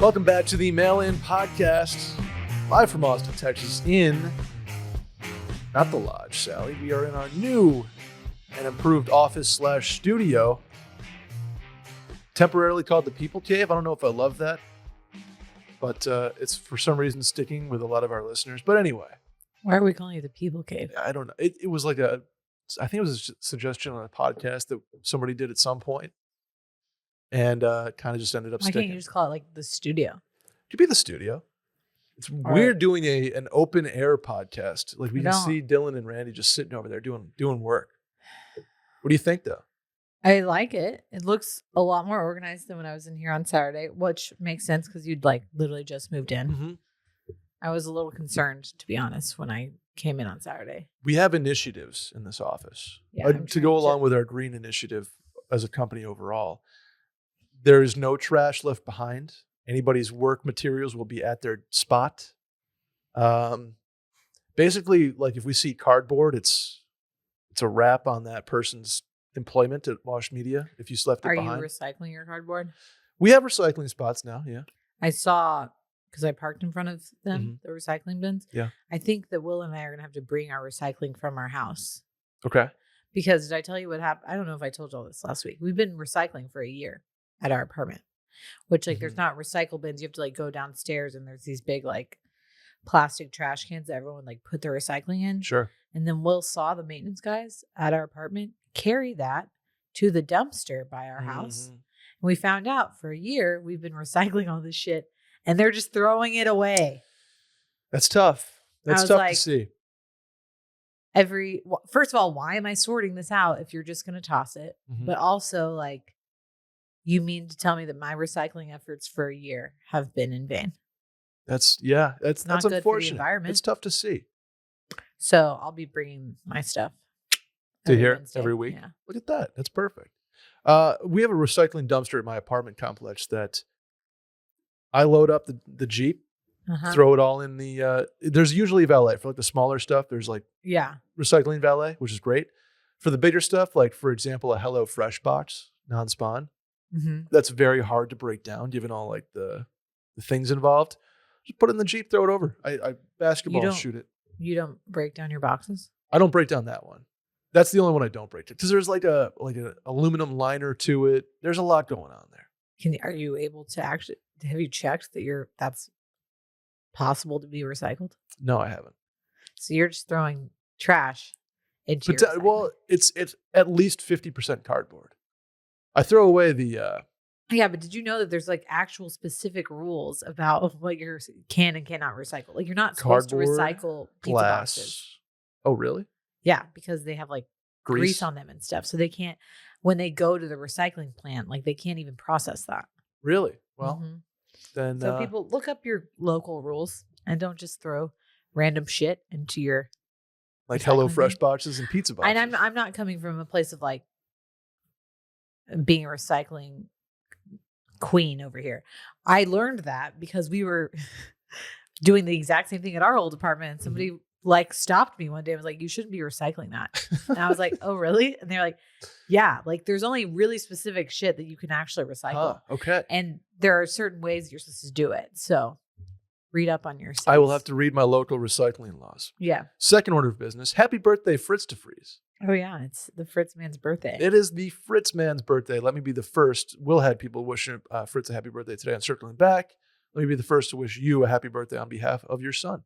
Welcome back to the Mail-In Podcast, live from Austin, Texas, not the Lodge, Sally. We are in our new and improved office/studio, temporarily called the People Cave. I don't know if I love that, but it's for some reason sticking with a lot of our listeners. But anyway. Why are we calling it the People Cave? I don't know. It was like I think it was a suggestion on a podcast that somebody did at some point, and kind of just ended up Why sticking. can't you just call it like the studio? Could be the studio. It's weird doing an open air podcast. Like we can see Dylan and Randy just sitting over there doing work. What do you think, though? I like it. It looks a lot more organized than when I was in here on Saturday, which makes sense because you'd like literally just moved in. Mm-hmm. I was a little concerned, to be honest, when I came in on Saturday. We have initiatives in this office to go along with our green initiative as a company overall. There is no trash left behind. Anybody's work materials will be at their spot. Basically, like if we see cardboard, it's a wrap on that person's employment at Wash Media. If you left it behind. Are you recycling your cardboard? We have recycling spots now. Yeah, I saw because I parked in front of them, the recycling bins. Yeah, I think that Will and I are gonna have to bring our recycling from our house. Okay. Because did I tell you what happened? I don't know if I told you all this last week. We've been recycling for a year at our apartment, which like there's not recycle bins. You have to like go downstairs and there's these big like plastic trash cans that everyone like put their recycling in. Sure. And then Will saw the maintenance guys at our apartment carry that to the dumpster by our house. And we found out for a year we've been recycling all this shit and they're just throwing it away. That's tough. That's tough to see. First of all, why am I sorting this out if you're just going to toss it? But also like, you mean to tell me that my recycling efforts for a year have been in vain? That's not good unfortunate. for the environment. It's tough to see. So I'll be bringing my stuff to here Wednesday. Every week. Yeah. Look at that. That's perfect. We have a recycling dumpster at my apartment complex that I load up the Jeep, throw it all in the. There's usually valet for like the smaller stuff. There's like recycling valet, which is great. For the bigger stuff, like for example, a Hello Fresh box, non-spawn. That's very hard to break down, given all like the things involved. Just put it in the Jeep, throw it over. I basketball shoot it. You don't break down your boxes? I don't break down that one. That's the only one I don't break down because there's like an aluminum liner to it. There's a lot going on there. Are you able to have you checked that that's possible to be recycled? No, I haven't. So you're just throwing trash into your well, it's at least 50% cardboard. I throw away the. Yeah, but did you know that there's like actual specific rules about what you can and cannot recycle? Like you're not supposed to recycle pizza boxes. Oh, really? Yeah, because they have like grease on them and stuff. So they can't, when they go to the recycling plant, like they can't even process that. Really? Well, then. So people look up your local rules and don't just throw random shit into your. Like Hello Fresh boxes and pizza boxes. And I'm not coming from a place of like being a recycling queen over here. I learned that because we were doing the exact same thing at our old apartment. And somebody like stopped me one day and was like, you shouldn't be recycling that. And I was like, oh, really? And they're like, yeah, like there's only really specific shit that you can actually recycle. Okay. And there are certain ways you're supposed to do it. So read up on your I will have to read my local recycling laws. Yeah. Second order of business. Happy birthday, Fritz deFries. Oh, yeah. It's the Fritz man's birthday. It is the Fritz man's birthday. Let me be the first. We'll have people wishing Fritz a happy birthday today on Circling Back. Let me be the first to wish you a happy birthday on behalf of your son.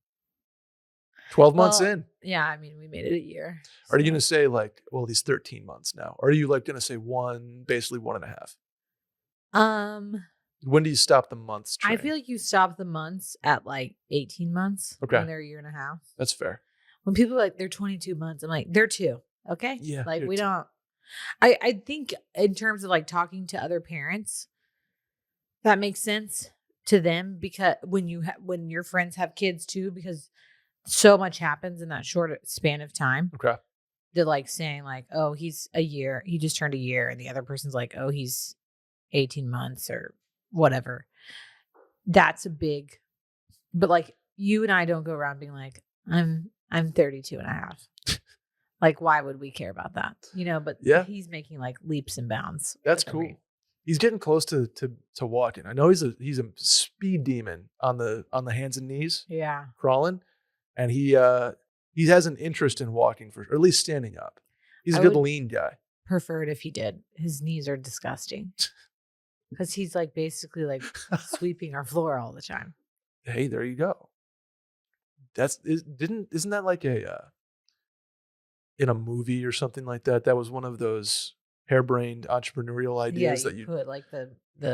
12 months in. Yeah, I mean, we made it a year. Are you going to say like, well, he's 13 months now? Or are you like going to say basically 1.5? When do you stop the months train? I feel like you stop the months at like 18 months. Okay. When they're a year and a half. That's fair. When people are like, they're 22 months, I'm like, they're 2. Okay. Yeah. Like we don't. I think in terms of like talking to other parents, that makes sense to them because when your friends have kids too, because so much happens in that short span of time. Okay. They're like saying like, oh, he's a year. He just turned a year. And the other person's like, oh, he's 18 months or whatever. That's a big, but like you and I don't go around being like, I'm 32 and a half. Like, why would we care about that? You know, but he's making like leaps and bounds. That's cool. He's getting close to walking. I know he's a speed demon on the hands and knees. Yeah. Crawling, and he has an interest in walking or at least standing up. He's a good lean guy. Preferred if he did. His knees are disgusting. Because he's like basically like sweeping our floor all the time. Hey, there you go. Isn't that like a in a movie or something like that? That was one of those harebrained entrepreneurial ideas that you put like the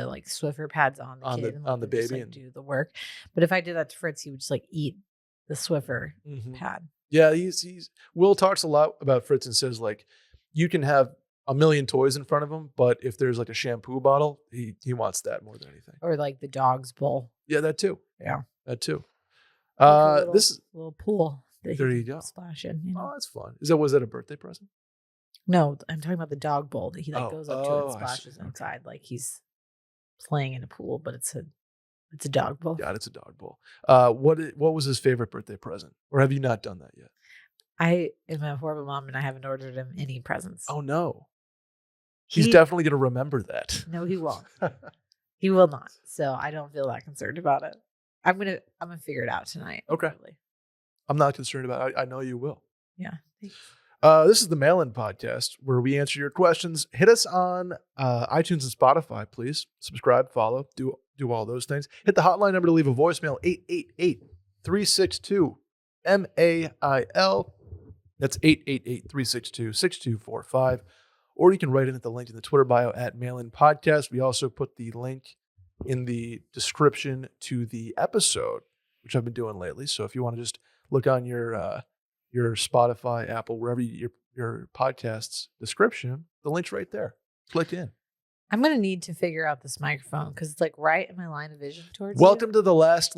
like Swiffer pads on the kid on the baby just, like, and do the work. But if I did that to Fritz, he would just like eat the Swiffer pad. Yeah, he's Will talks a lot about Fritz and says like you can have a million toys in front of him, but if there's like a shampoo bottle, he wants that more than anything. Or like the dog's bowl. Yeah, that too. Yeah, that too. This is a little pool. There you go. Splash in. You know? Oh, that's fun. Was that a birthday present? No, I'm talking about the dog bowl that he like goes up to and splashes inside like he's playing in a pool, but it's a dog bowl. God, it's a dog bowl. What was his favorite birthday present? Or have you not done that yet? I am a horrible mom and I haven't ordered him any presents. Oh no. He's definitely going to remember that. No, he won't. He will not. So I don't feel that concerned about it. I'm gonna figure it out tonight. Okay. Probably. I'm not concerned about it. I know you will. Yeah. Thanks. This is the Mail-In Podcast where we answer your questions. Hit us on iTunes and Spotify, please. Subscribe, follow, do all those things. Hit the hotline number to leave a voicemail, 888-362-MAIL. That's 888-362-6245. Or you can write in at the link in the Twitter bio at Mail-In Podcast. We also put the link in the description to the episode, which I've been doing lately. So if you want to just look on your Spotify, Apple, wherever your podcast's description, the link's right there. Click in. I'm going to need to figure out this microphone because it's like right in my line of vision towards Welcome to the last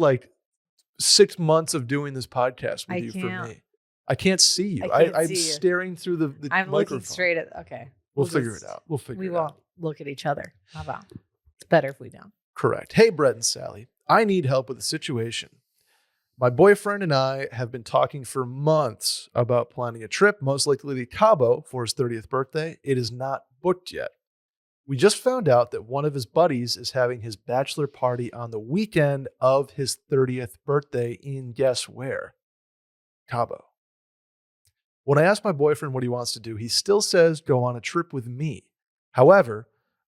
6 months of doing this podcast with you for me. I can't see you. I'm staring through the I'm microphone. Looking straight at, okay. We'll figure it out. We won't look at each other. How about? It's better if we don't. Correct. Hey, Brett and Sally. I need help with a situation. My boyfriend and I have been talking for months about planning a trip, most likely to Cabo for his 30th birthday. It is not booked yet. We just found out that one of his buddies is having his bachelor party on the weekend of his 30th birthday in guess where? Cabo. When I ask my boyfriend what he wants to do, he still says go on a trip with me. However,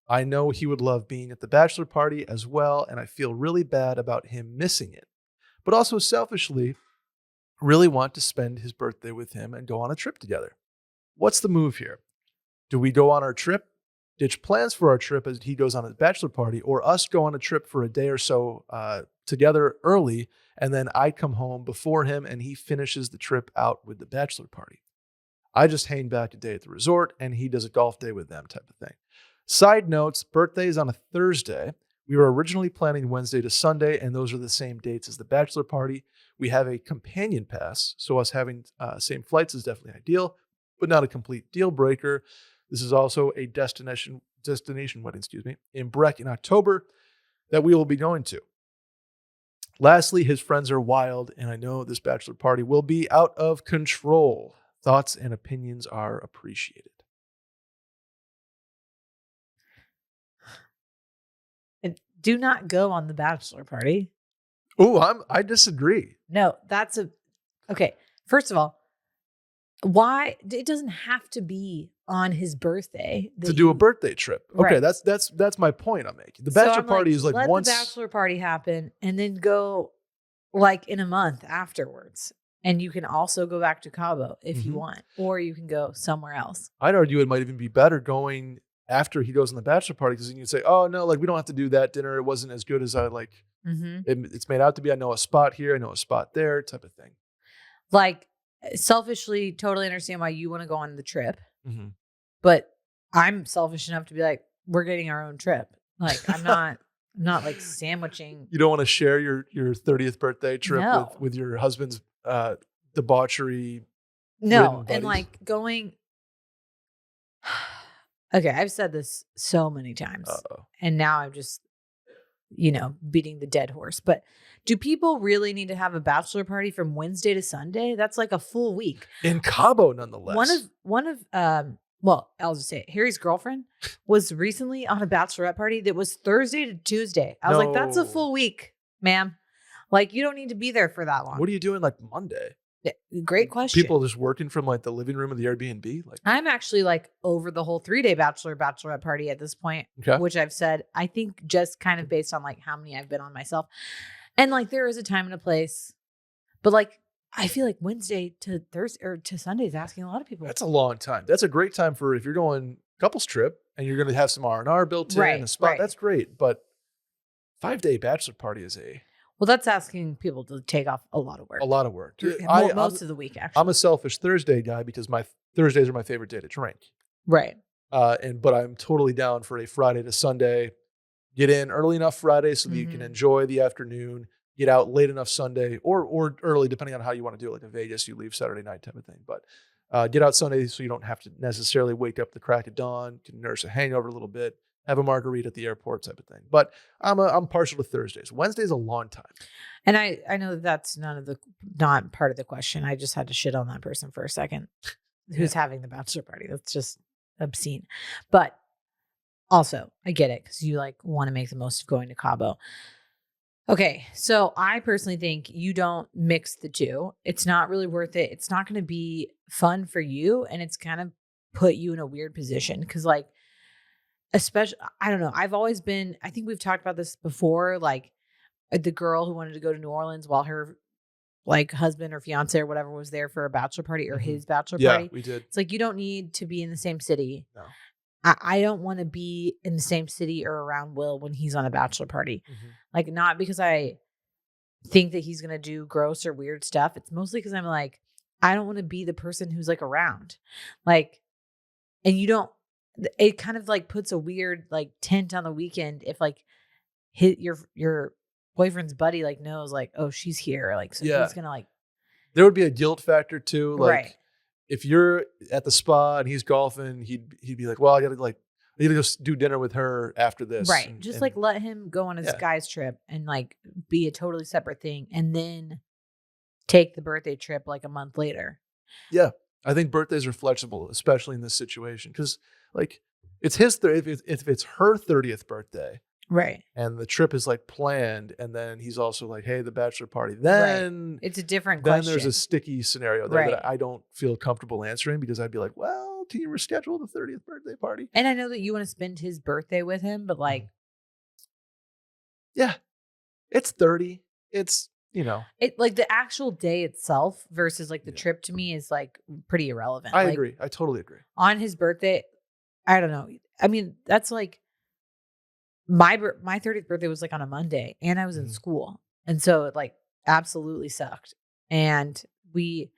I know he would love being at the bachelor party as well, and I feel really bad about him missing it. But also selfishly, really want to spend his birthday with him and go on a trip together. What's the move here? Do we go on our trip, ditch plans for our trip as he goes on his bachelor party, or us go on a trip for a day or so together early, and then I come home before him and he finishes the trip out with the bachelor party? I just hang back a day at the resort and he does a golf day with them type of thing. Side notes, birthday is on a Thursday. We were originally planning Wednesday to Sunday, and those are the same dates as the bachelor party. We have a companion pass, so us having same flights is definitely ideal, but not a complete deal breaker. This is also a destination wedding, in Breck in October that we will be going to. Lastly, his friends are wild, and I know this bachelor party will be out of control. Thoughts and opinions are appreciated. And do not go on the bachelor party. I disagree. No, okay. First of all, why it doesn't have to be on his birthday to do a birthday trip. Okay, right. that's my point I'm making. The bachelor party is like let once the bachelor party happen and then go like in a month afterwards. And you can also go back to Cabo if you want, or you can go somewhere else. I'd argue it might even be better going after he goes on the bachelor party, because you can say, oh no, we don't have to do that dinner. It wasn't as good as I like. It's made out to be. I know a spot here. I know a spot there, type of thing. Selfishly, totally understand why you want to go on the trip. But I'm selfish enough to be like, we're getting our own trip. I'm not like sandwiching. You don't want to share your 30th birthday trip with your husband's debauchery. No, and going. Okay, I've said this so many times, and now I'm just, beating the dead horse. But do people really need to have a bachelor party from Wednesday to Sunday? That's like a full week in Cabo, nonetheless. One of well, I'll just say it. Harry's girlfriend was recently on a bachelorette party that was Thursday to Tuesday. I was like, that's a No. full week, ma'am. Like, you don't need to be there for that long. What are you doing like Monday? Yeah, great question. People just working from like the living room of the Airbnb? Like, I'm actually like over the whole 3-day bachelorette party at this point, okay. which I've said, I think just kind of based on like how many I've been on myself. And like there is a time and a place, but like I feel like Wednesday to Thursday or to Sunday is asking a lot of people. That's a long time. That's a great time for if you're going couples trip and you're going to have some R&R built in, a spot. Right. That's great. But 5-day bachelor party is well, that's asking people to take off a lot of work. a lot of work. Most of the week, actually. I'm a selfish Thursday guy because my Thursdays are my favorite day to drink. Right. But I'm totally down for a Friday to Sunday. Get in early enough Friday so that you can enjoy the afternoon. Get out late enough Sunday or early, depending on how you want to do it. Like in Vegas, you leave Saturday night type of thing. But get out Sunday so you don't have to necessarily wake up the crack of dawn. You can nurse a hangover a little bit. Have a margarita at the airport type of thing. But I'm partial to Thursdays. Wednesday's a long time. And I know that's not part of the question. I just had to shit on that person for a second who's having the bachelor party. That's just obscene. But also, I get it because you like want to make the most of going to Cabo. Okay, so I personally think you don't mix the two. It's not really worth it. It's not going to be fun for you, and it's kind of put you in a weird position because like, especially, I don't know. I've always been, I think we've talked about this before, like the girl who wanted to go to New Orleans while her like husband or fiance or whatever was there for a bachelor party or his bachelor party. Yeah, we did. It's like, you don't need to be in the same city. No. I don't want to be in the same city or around Will when he's on a bachelor party. Like, not because I think that he's going to do gross or weird stuff. It's mostly because I'm like, I don't want to be the person who's like around. Like, and you don't, it kind of like puts a weird like tint on the weekend if like your boyfriend's buddy like knows like, oh, she's here, like, so he's gonna like, there would be a guilt factor too, like right. If you're at the spa and he's golfing, he'd be like, well, I gotta go do dinner with her after this, right? and Just like let him go on his guy's trip and like be a totally separate thing, and then take the birthday trip like a month later. Yeah, I think birthdays are flexible, especially in this situation, because like it's his if it's her 30th birthday, right? And the trip is like planned, and then he's also like, hey, the bachelor party. Then it's a different then question. there's a sticky scenario there that I don't feel comfortable answering because I'd be like, well, can you reschedule the 30th birthday party? And I know that you want to spend his birthday with him, but like, yeah, it's 30. It's, it like the actual day itself versus like the trip to me is like pretty irrelevant. I like, agree. I totally agree. On his birthday, I don't know. I mean, that's like my 30th birthday was like on a Monday, and I was in school, and so it like absolutely sucked. And I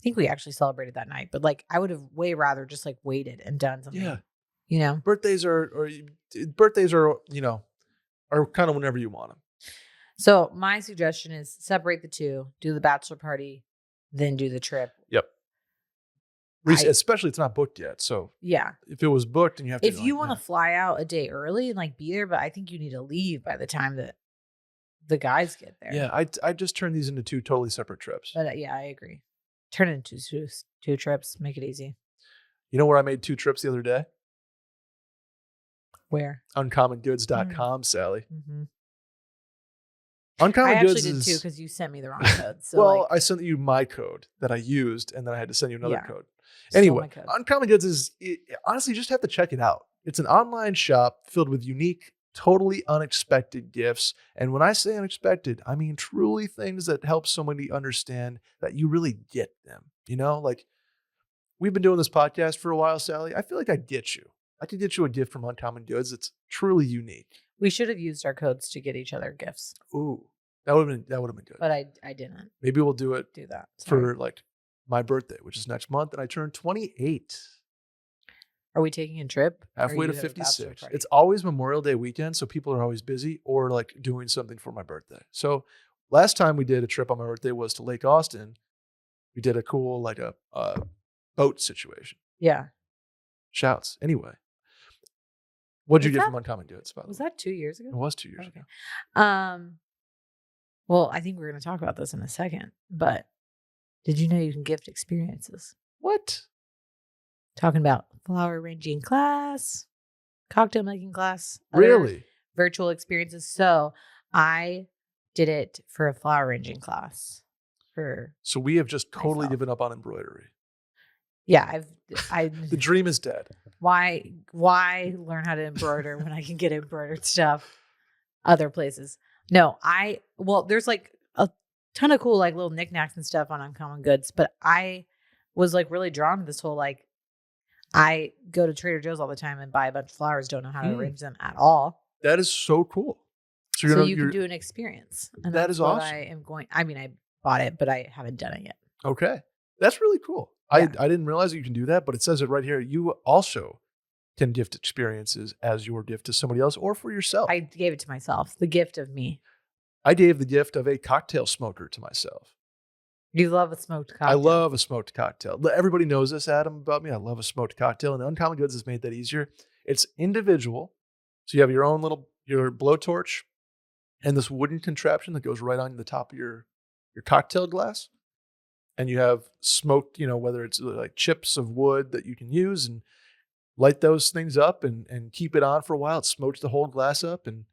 think we actually celebrated that night, but like I would have way rather just like waited and done something. Yeah, birthdays are are kind of whenever you want them. So my suggestion is separate the two, do the bachelor party, then do the trip. Yep. Especially it's not booked yet. So yeah, if it was booked and you have to, if you want to fly out a day early and like be there, but I think you need to leave by the time that the guys get there. Yeah, I just turned these into two totally separate trips. But yeah, I agree. Turn it into two trips. Make it easy. You know where I made 2 trips the other day? Where? UncommonGoods.com, Sally. I Uncommon Goods actually did too because you sent me the wrong code. So well, I sent you my code that I used, and then I had to send you another code. Anyway, code. Uncommon Goods honestly, you just have to check it out. It's an online shop filled with unique, totally unexpected gifts. And when I say unexpected, I mean truly things that help somebody understand that you really get them. Like we've been doing this podcast for a while, Sally. I feel like I'd get you. I could get you a gift from Uncommon Goods. It's truly unique. We should have used our codes to get each other gifts. Ooh, that would have been good. But I didn't. Maybe we'll do that for like my birthday, which is next month, and I turn 28. Are we taking a trip? Halfway to 56. It's always Memorial Day weekend, so people are always busy or like doing something for my birthday. So last time we did a trip on my birthday was to Lake Austin. We did a cool like a boat situation. Yeah. Shouts. Anyway. What'd you get from Uncommon Goods? Was that 2 years ago? It was 2 years ago. Well, I think we're going to talk about this in a second, but did you know you can gift experiences? What? Talking about flower arranging class, cocktail making class, other Really? virtual experiences. So I did it for a flower arranging class for So we have just totally myself. given up on embroidery. Yeah, The dream is dead. why learn how to embroider when I can get embroidered stuff other places? No, there's like a ton of cool like little knickknacks and stuff on Uncommon Goods, but I was like really drawn to this whole like I go to Trader Joe's all the time and buy a bunch of flowers, don't know how to arrange them at all. That is so cool. So So you can do an experience. And That that's is what awesome. I am going. I mean, I bought it, but I haven't done it yet. Okay. That's really cool. Yeah. I didn't realize that you can do that, but it says it right here. You also can gift experiences as your gift to somebody else or for yourself. I gave it to myself, the gift of me. I gave the gift of a cocktail smoker to myself. You love a smoked cocktail. I love a smoked cocktail. Everybody knows this, Adam, about me. I love a smoked cocktail, and Uncommon Goods has made that easier. It's individual. So you have your own your blowtorch and this wooden contraption that goes right on the top of your cocktail glass. And you have smoked, whether it's like chips of wood that you can use and light those things up and keep it on for a while. It smokes the whole glass up and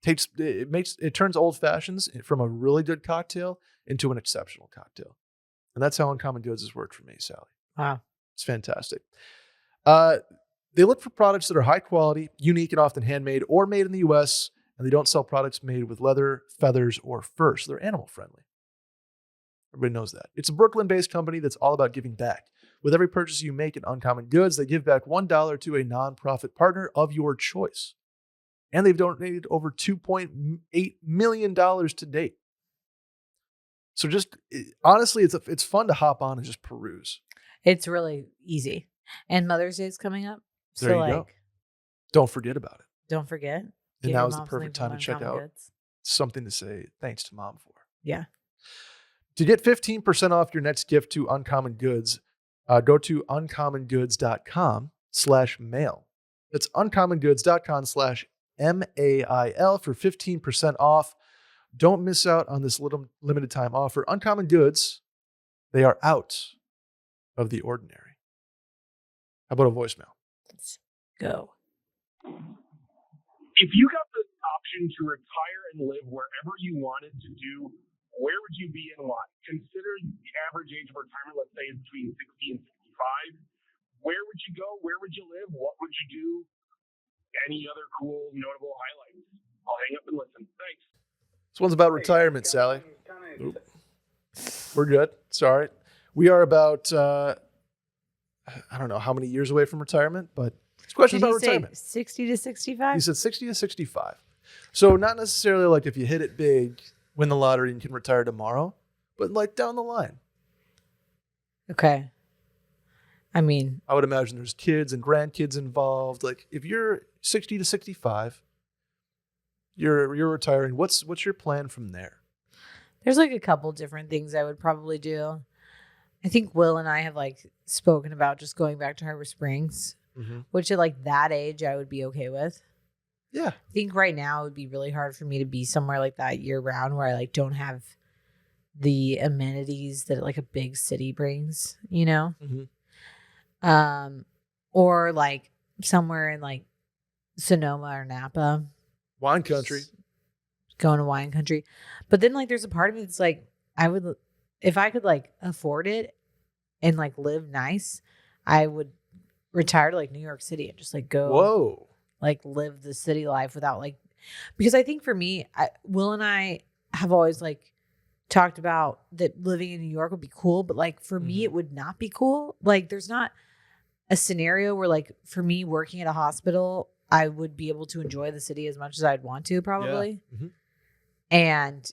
it turns old fashions from a really good cocktail into an exceptional cocktail. And that's how Uncommon Goods has worked for me, Sally. Wow. It's fantastic. They look for products that are high quality, unique, and often handmade or made in the US, and they don't sell products made with leather, feathers, or fur. So they're animal friendly. Everybody knows that. It's a Brooklyn-based company that's all about giving back. With every purchase you make at Uncommon Goods, they give back $1 to a nonprofit partner of your choice. And they've donated over $2.8 million to date. So just honestly, it's fun to hop on and just peruse. It's really easy. And Mother's Day is coming up. So There you go. Don't forget about it. Don't forget. And now is the perfect time to check out something to say thanks to Mom for. Yeah. To get 15% off your next gift to Uncommon Goods, go to uncommongoods.com/mail. That's uncommongoods.com/MAIL for 15% off. Don't miss out on this little limited time offer. Uncommon Goods, they are out of the ordinary. How about a voicemail? Let's go. If you got the option to retire and live wherever you wanted to do, where would you be and why? Consider the average age of retirement, let's say, is between 60 and 65. Where would you go? Where would you live? What would you do? Any other cool, notable highlights? I'll hang up and listen. Thanks. This one's about retirement, Sally. Oop. We're good. Sorry. We are about, I don't know how many years away from retirement, but this question is about retirement. 60 to 65? He said 60 to 65. So not necessarily like if you hit it big, win the lottery and can retire tomorrow, but like down the line. Okay. I mean, I would imagine there's kids and grandkids involved. Like if you're 60 to 65, you're retiring. What's your plan from there? there's like a couple different things I would probably do. I think Will and I have like spoken about just going back to Harbor Springs, which at like that age I would be okay with. Yeah. I think right now it would be really hard for me to be somewhere like that year round where I like don't have the amenities that like a big city brings, you know? Or like somewhere in like Sonoma or Napa. Wine country. Going to wine country. But then like there's a part of me that's like, I would, if I could like afford it and like live nice, I would retire to like New York City and just like go. Whoa. Like live the city life without like, because I think for me, Will and I have always like talked about that living in New York would be cool, but like for me, it would not be cool. Like there's not a scenario where like for me working at a hospital, I would be able to enjoy the city as much as I'd want to probably. Yeah. And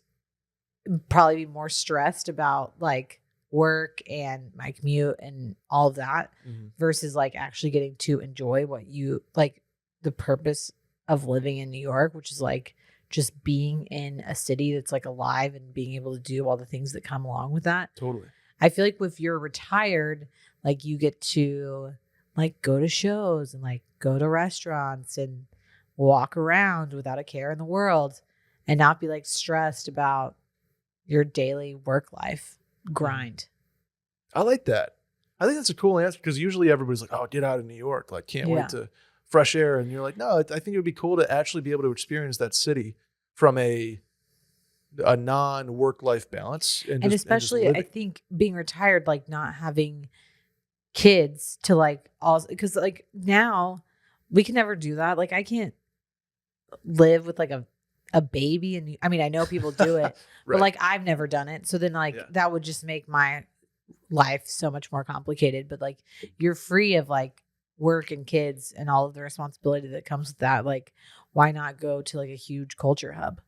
probably be more stressed about like work and my commute and all of that versus like actually getting to enjoy what you like the purpose of living in New York, which is like just being in a city that's like alive and being able to do all the things that come along with that. Totally. I feel like if you're retired, like you get to like go to shows and like go to restaurants and walk around without a care in the world and not be like stressed about your daily work life grind. I like that. I think that's a cool answer because usually everybody's like, "Oh, get out of New York! Like, can't Yeah. wait to fresh air." And you're like, "No, I think it would be cool to actually be able to experience that city from a non-work life balance And just especially, I living." think being retired, like not having kids to like also, because like now we can never do that. Like I can't live with like a baby, and I mean I know people do it, but Right. like I've never done it. So then like Yeah. that would just make my life so much more complicated. But like you're free of like work and kids and all of the responsibility that comes with that. Like why not go to like a huge culture hub?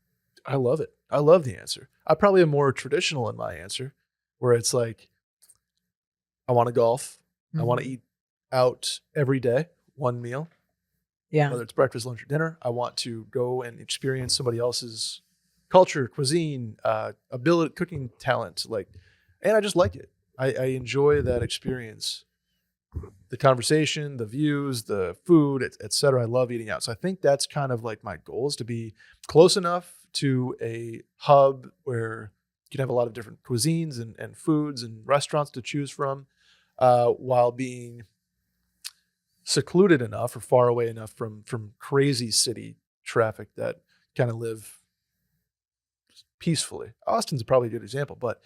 I love it. I love the answer. I probably am more traditional in my answer, where it's like, I want to golf. I want to Mhm. eat out every day, one meal, Yeah. whether it's breakfast, lunch, or dinner. I want to go and experience somebody else's culture, cuisine, ability, cooking talent. Like, and I just like it. I enjoy that experience, the conversation, the views, the food, et cetera. I love eating out. So I think that's kind of like my goal is to be close enough to a hub where you can have a lot of different cuisines and foods and restaurants to choose from, while being secluded enough or far away enough from crazy city traffic that kind of live peacefully. Austin's probably a good example, but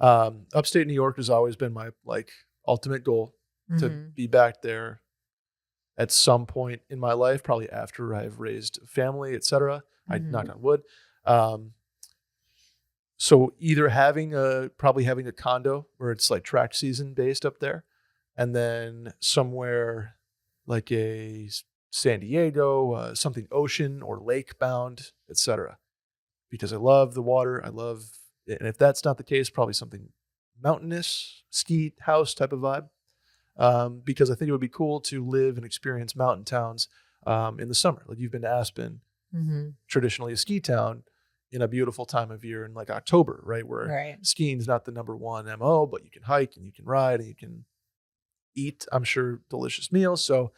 upstate New York has always been my like ultimate goal to Mhm. be back there at some point in my life, probably after I've raised a family, et cetera. I knock Mhm. on wood. Um, so either probably having a condo where it's like track season based up there, and then somewhere like San Diego, something ocean or lake bound, et cetera. Because I love the water. And if that's not the case, probably something mountainous, ski house type of vibe. Because I think it would be cool to live and experience mountain towns in the summer. Like you've been to Aspen, Mhm. traditionally a ski town, in a beautiful time of year in like October, right? Where Right. skiing is not the number one MO, but you can hike and you can ride and you can eat, I'm sure, delicious meals. So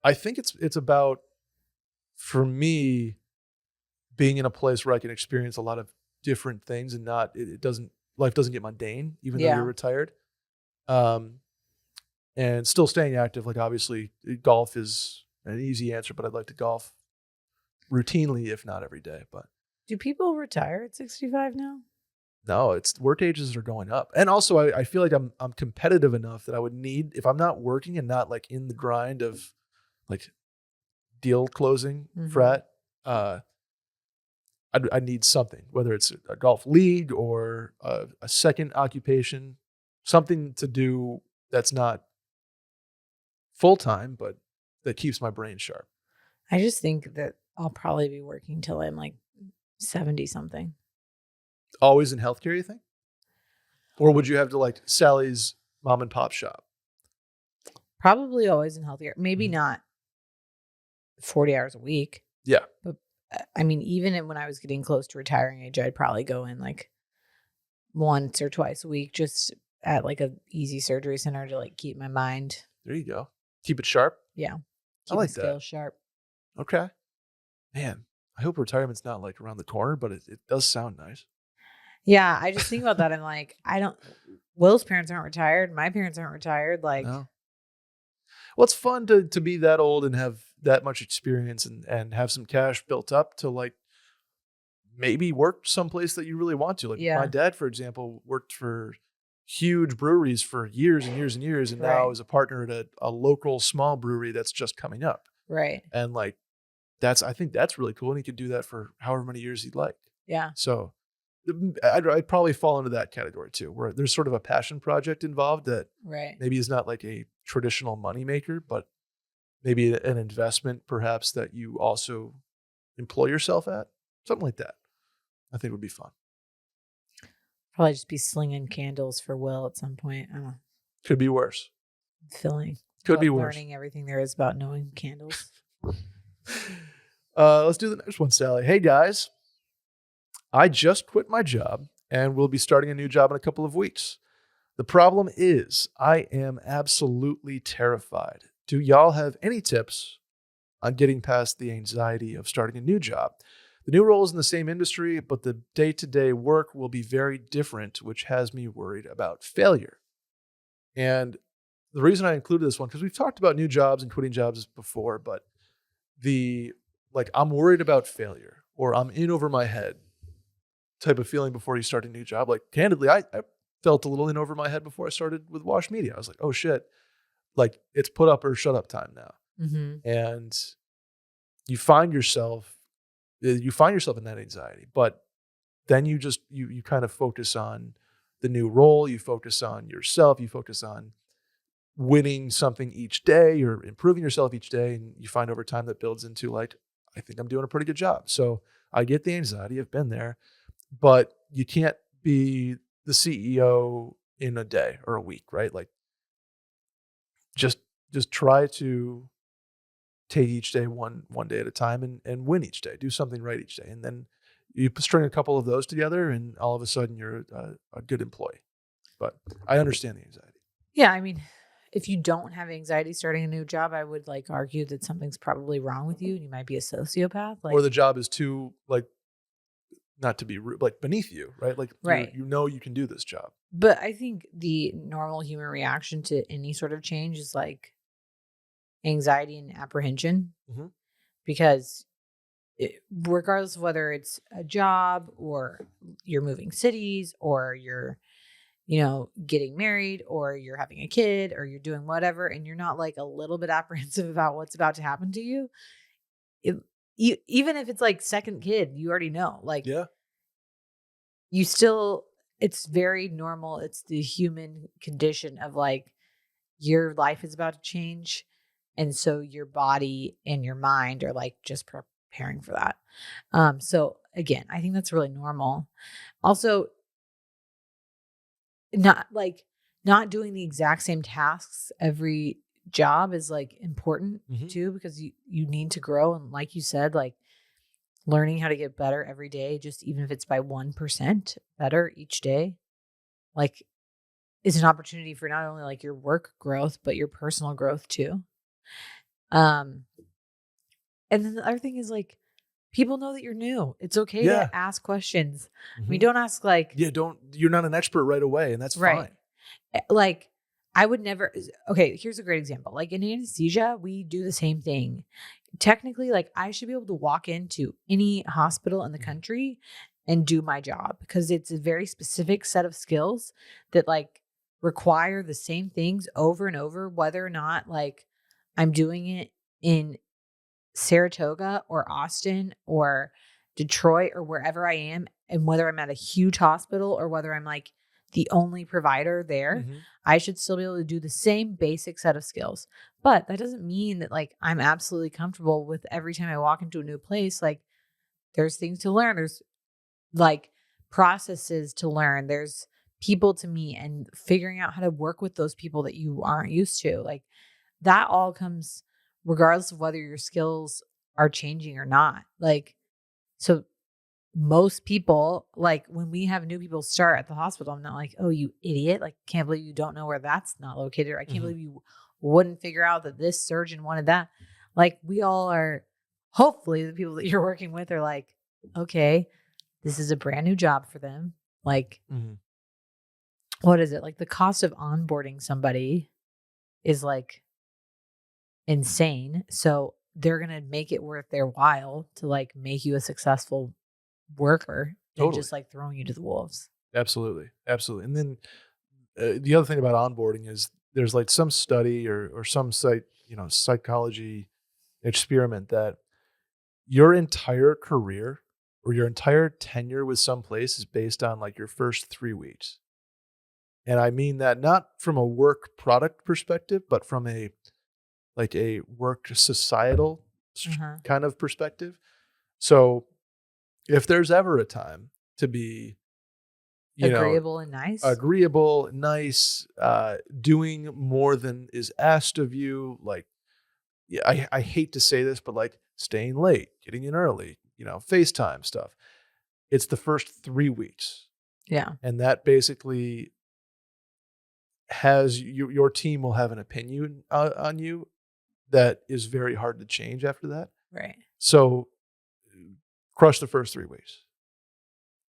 I think it's about, for me, being in a place where I can experience a lot of different things and not it doesn't life doesn't get mundane, even though you're Yeah. retired. Um, and still staying active. Like obviously, golf is an easy answer, but I'd like to golf routinely, if not every day. But Do people retire at 65 now? no, it's work ages are going up, and also I feel like I'm competitive enough that I would need, if I'm not working and not like in the grind of like deal closing Mhm. frat. I need something, whether it's a golf league or a second occupation, something to do that's not full time, but that keeps my brain sharp. I just think that I'll probably be working till I'm like 70 something. Always in healthcare, you think? Or would you have to like Sally's mom and pop shop? Probably always in healthier. Maybe Mhm. not 40 hours a week, Yeah. but I mean, when I was getting close to retiring age, I'd probably go in like once or twice a week just at like a easy surgery center to like keep my mind, There you go. Keep it sharp. yeah, I keep my like that. skills sharp. Okay. Man, I hope retirement's not like around the corner, but it does sound nice. Yeah, I just think about that. I'm like, I don't. Will's parents aren't retired. My parents aren't retired. Like, No. Well, it's fun to be that old and have that much experience and have some cash built up to like maybe work someplace that you really want to. Like my yeah, dad, for example, worked for huge breweries for years and years and years, and now right, is a partner at a local small brewery that's just coming up. right, And like I think that's really cool, and he could do that for however many years he'd like. yeah, So I'd probably fall into that category too, where there's sort of a passion project involved that right. maybe is not like a traditional moneymaker, but maybe an investment perhaps that you also employ yourself at, something like that. I think would be fun. Probably just be slinging candles for Will at some point. I don't know, Could be worse. filling, Could be worse. learning everything there is about knowing candles. Let's do the next one, Sally. Hey guys, I just quit my job and will be starting a new job in a couple of weeks. The problem is I am absolutely terrified. Do y'all have any tips on getting past the anxiety of starting a new job? The new role is in the same industry, but the day-to-day work will be very different, which has me worried about failure. And the reason I included this one, because we've talked about new jobs and quitting jobs before, but I'm worried about failure or I'm in over my head type of feeling before you start a new job. Like, candidly, I felt a little in over my head before I started with Wash Media. I was like, oh shit, like it's put up or shut up time now. Mm-hmm. And you find yourself in that anxiety, but then you kind of focus on the new role, you focus on yourself, you focus on winning something each day or improving yourself each day. And you find over time that builds into like, I think I'm doing a pretty good job. So I get the anxiety, I've been there, but you can't be the CEO in a day or a week, right? Like just try to take each day one day at a time and win each day, do something right each day. And then you string a couple of those together and all of a sudden you're a good employee. But I understand the anxiety. Yeah. I mean, if you don't have anxiety starting a new job, I would like argue that something's probably wrong with you and you might be a sociopath. Like, Or the job is too like, not to be rude, like beneath you, right? Like right. you know you can do this job. But I think the normal human reaction to any sort of change is like anxiety and apprehension, Mm-hmm. because regardless of whether it's a job or you're moving cities or you're, getting married or you're having a kid or you're doing whatever, and you're not like a little bit apprehensive about what's about to happen to you, even if it's like second kid, you already know, like, Yeah. you still, it's very normal. It's the human condition of like, your life is about to change. And so your body and your mind are like just preparing for that. So again, I think that's really normal. Also, not doing the exact same tasks every job is like important too, because you need to grow. And like you said, like learning how to get better every day, just even if it's by 1% better each day, like is an opportunity for not only like your work growth, but your personal growth too. And then the other thing is like, people know that you're new. It's okay to ask questions. I mean, don't ask like, you're not an expert right away, and that's fine. Like, I would never, okay, here's a great example. Like in anesthesia, we do the same thing. Technically, like I should be able to walk into any hospital in the country and do my job, because it's a very specific set of skills that like require the same things over and over, whether or not like I'm doing it in Saratoga or Austin or Detroit or wherever I am, and whether I'm at a huge hospital or whether I'm like the only provider there, I should still be able to do the same basic set of skills. But that doesn't mean that like I'm absolutely comfortable with every time I walk into a new place. Like there's things to learn. There's like processes to learn. There's people to meet and figuring out how to work with those people that you aren't used to. Like that all comes regardless of whether your skills are changing or not. Like, so most people, like when we have new people start at the hospital, I'm not like, oh, you idiot. Like, can't believe you don't know where that's not located. Or I can't believe you wouldn't figure out that this surgeon wanted that. Like, we all are, hopefully the people that you're working with are like, okay, this is a brand new job for them. Like, what is it? Like the cost of onboarding somebody is like insane. So they're going to make it worth their while to like make you a successful worker than just like throwing you to the wolves. Absolutely. And then the other thing about onboarding is there's like some study or some psychology experiment that your entire career or your entire tenure with some place is based on like your first 3 weeks. And I mean that not from a work product perspective, but from a work societal kind of perspective. So if there's ever a time to be, agreeable and nice, doing more than is asked of you, like, yeah, I hate to say this, but like staying late, getting in early, FaceTime stuff. It's the first 3 weeks. Yeah. And that basically has your team will have an opinion on you that is very hard to change after that. Right. So crush the first 3 weeks.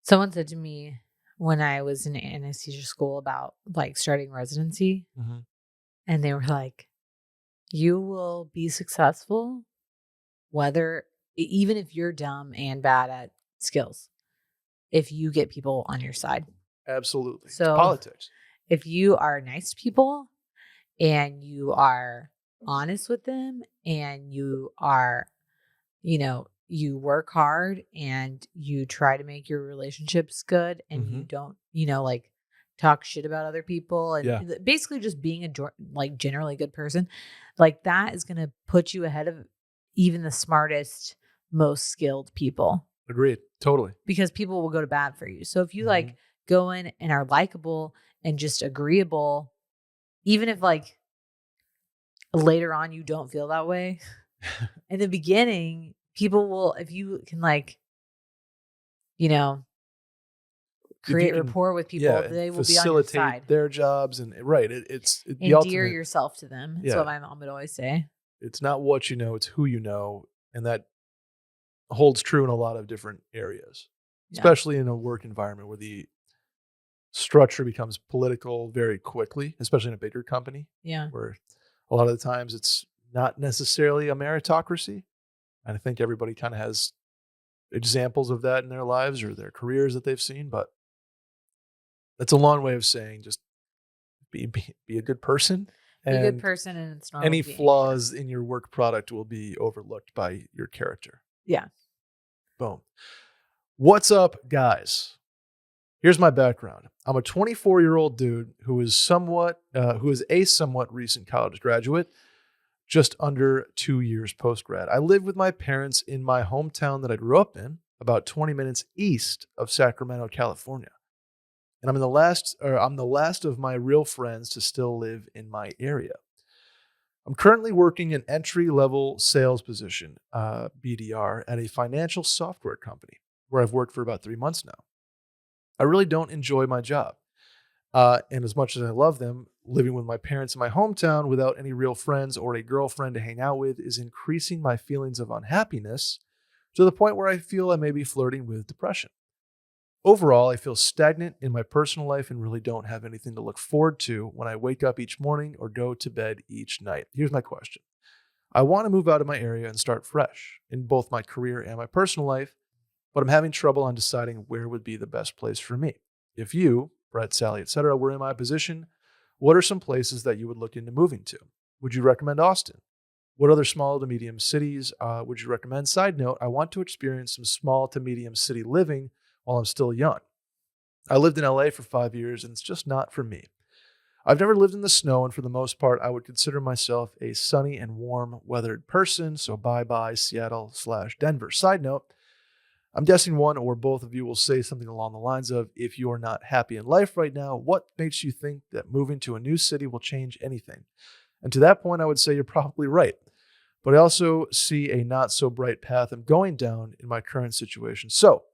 Someone said to me when I was in anesthesia school about like starting residency, And they were like, you will be successful even if you're dumb and bad at skills, if you get people on your side. Absolutely. So it's politics. If you are nice to people and you are honest with them and you are, you work hard and you try to make your relationships good and you don't, like talk shit about other people and basically just being a generally good person, like that is going to put you ahead of even the smartest, most skilled people. Agreed. Totally. Because people will go to bat for you. So if you like go in and are likable and just agreeable, even if like later on you don't feel that way, in the beginning, people will, if you can like, create rapport with people, they will be on your side. Facilitate their jobs and it's the endear ultimate. yourself to them. That's what my mom would always say. It's not what you know, it's who you know. And that holds true in a lot of different areas, especially in a work environment where the structure becomes political very quickly, especially in a bigger company. Yeah. Where a lot of the times it's not necessarily a meritocracy. And I think everybody kind of has examples of that in their lives or their careers that they've seen. But that's a long way of saying just be a good person. Be a good person, and it's normal. Any flaws in your work product will be overlooked by your character. Yeah. Boom. What's up, guys? Here's my background. I'm a 24-year-old dude who is a somewhat recent college graduate, just under 2 years post-grad. I live with my parents in my hometown that I grew up in, about 20 minutes east of Sacramento, California. And I'm the last of my real friends to still live in my area. I'm currently working an entry-level sales position, BDR, at a financial software company where I've worked for about 3 months now. I really don't enjoy my job. And as much as I love them, living with my parents in my hometown without any real friends or a girlfriend to hang out with is increasing my feelings of unhappiness to the point where I feel I may be flirting with depression. Overall, I feel stagnant in my personal life and really don't have anything to look forward to when I wake up each morning or go to bed each night. Here's my question. I want to move out of my area and start fresh in both my career and my personal life, but I'm having trouble on deciding where would be the best place for me. If you, Brett, Sally, etc., were in my position, what are some places that you would look into moving to? Would you recommend Austin? What other small to medium cities would you recommend? Side note, I want to experience some small to medium city living while I'm still young. I lived in LA for 5 years and it's just not for me. I've never lived in the snow, and for the most part, I would consider myself a sunny and warm weathered person, so bye-bye Seattle/Denver. Side note, I'm guessing one or both of you will say something along the lines of, if you are not happy in life right now, what makes you think that moving to a new city will change anything? And to that point, I would say you're probably right. But I also see a not so bright path I'm going down in my current situation. So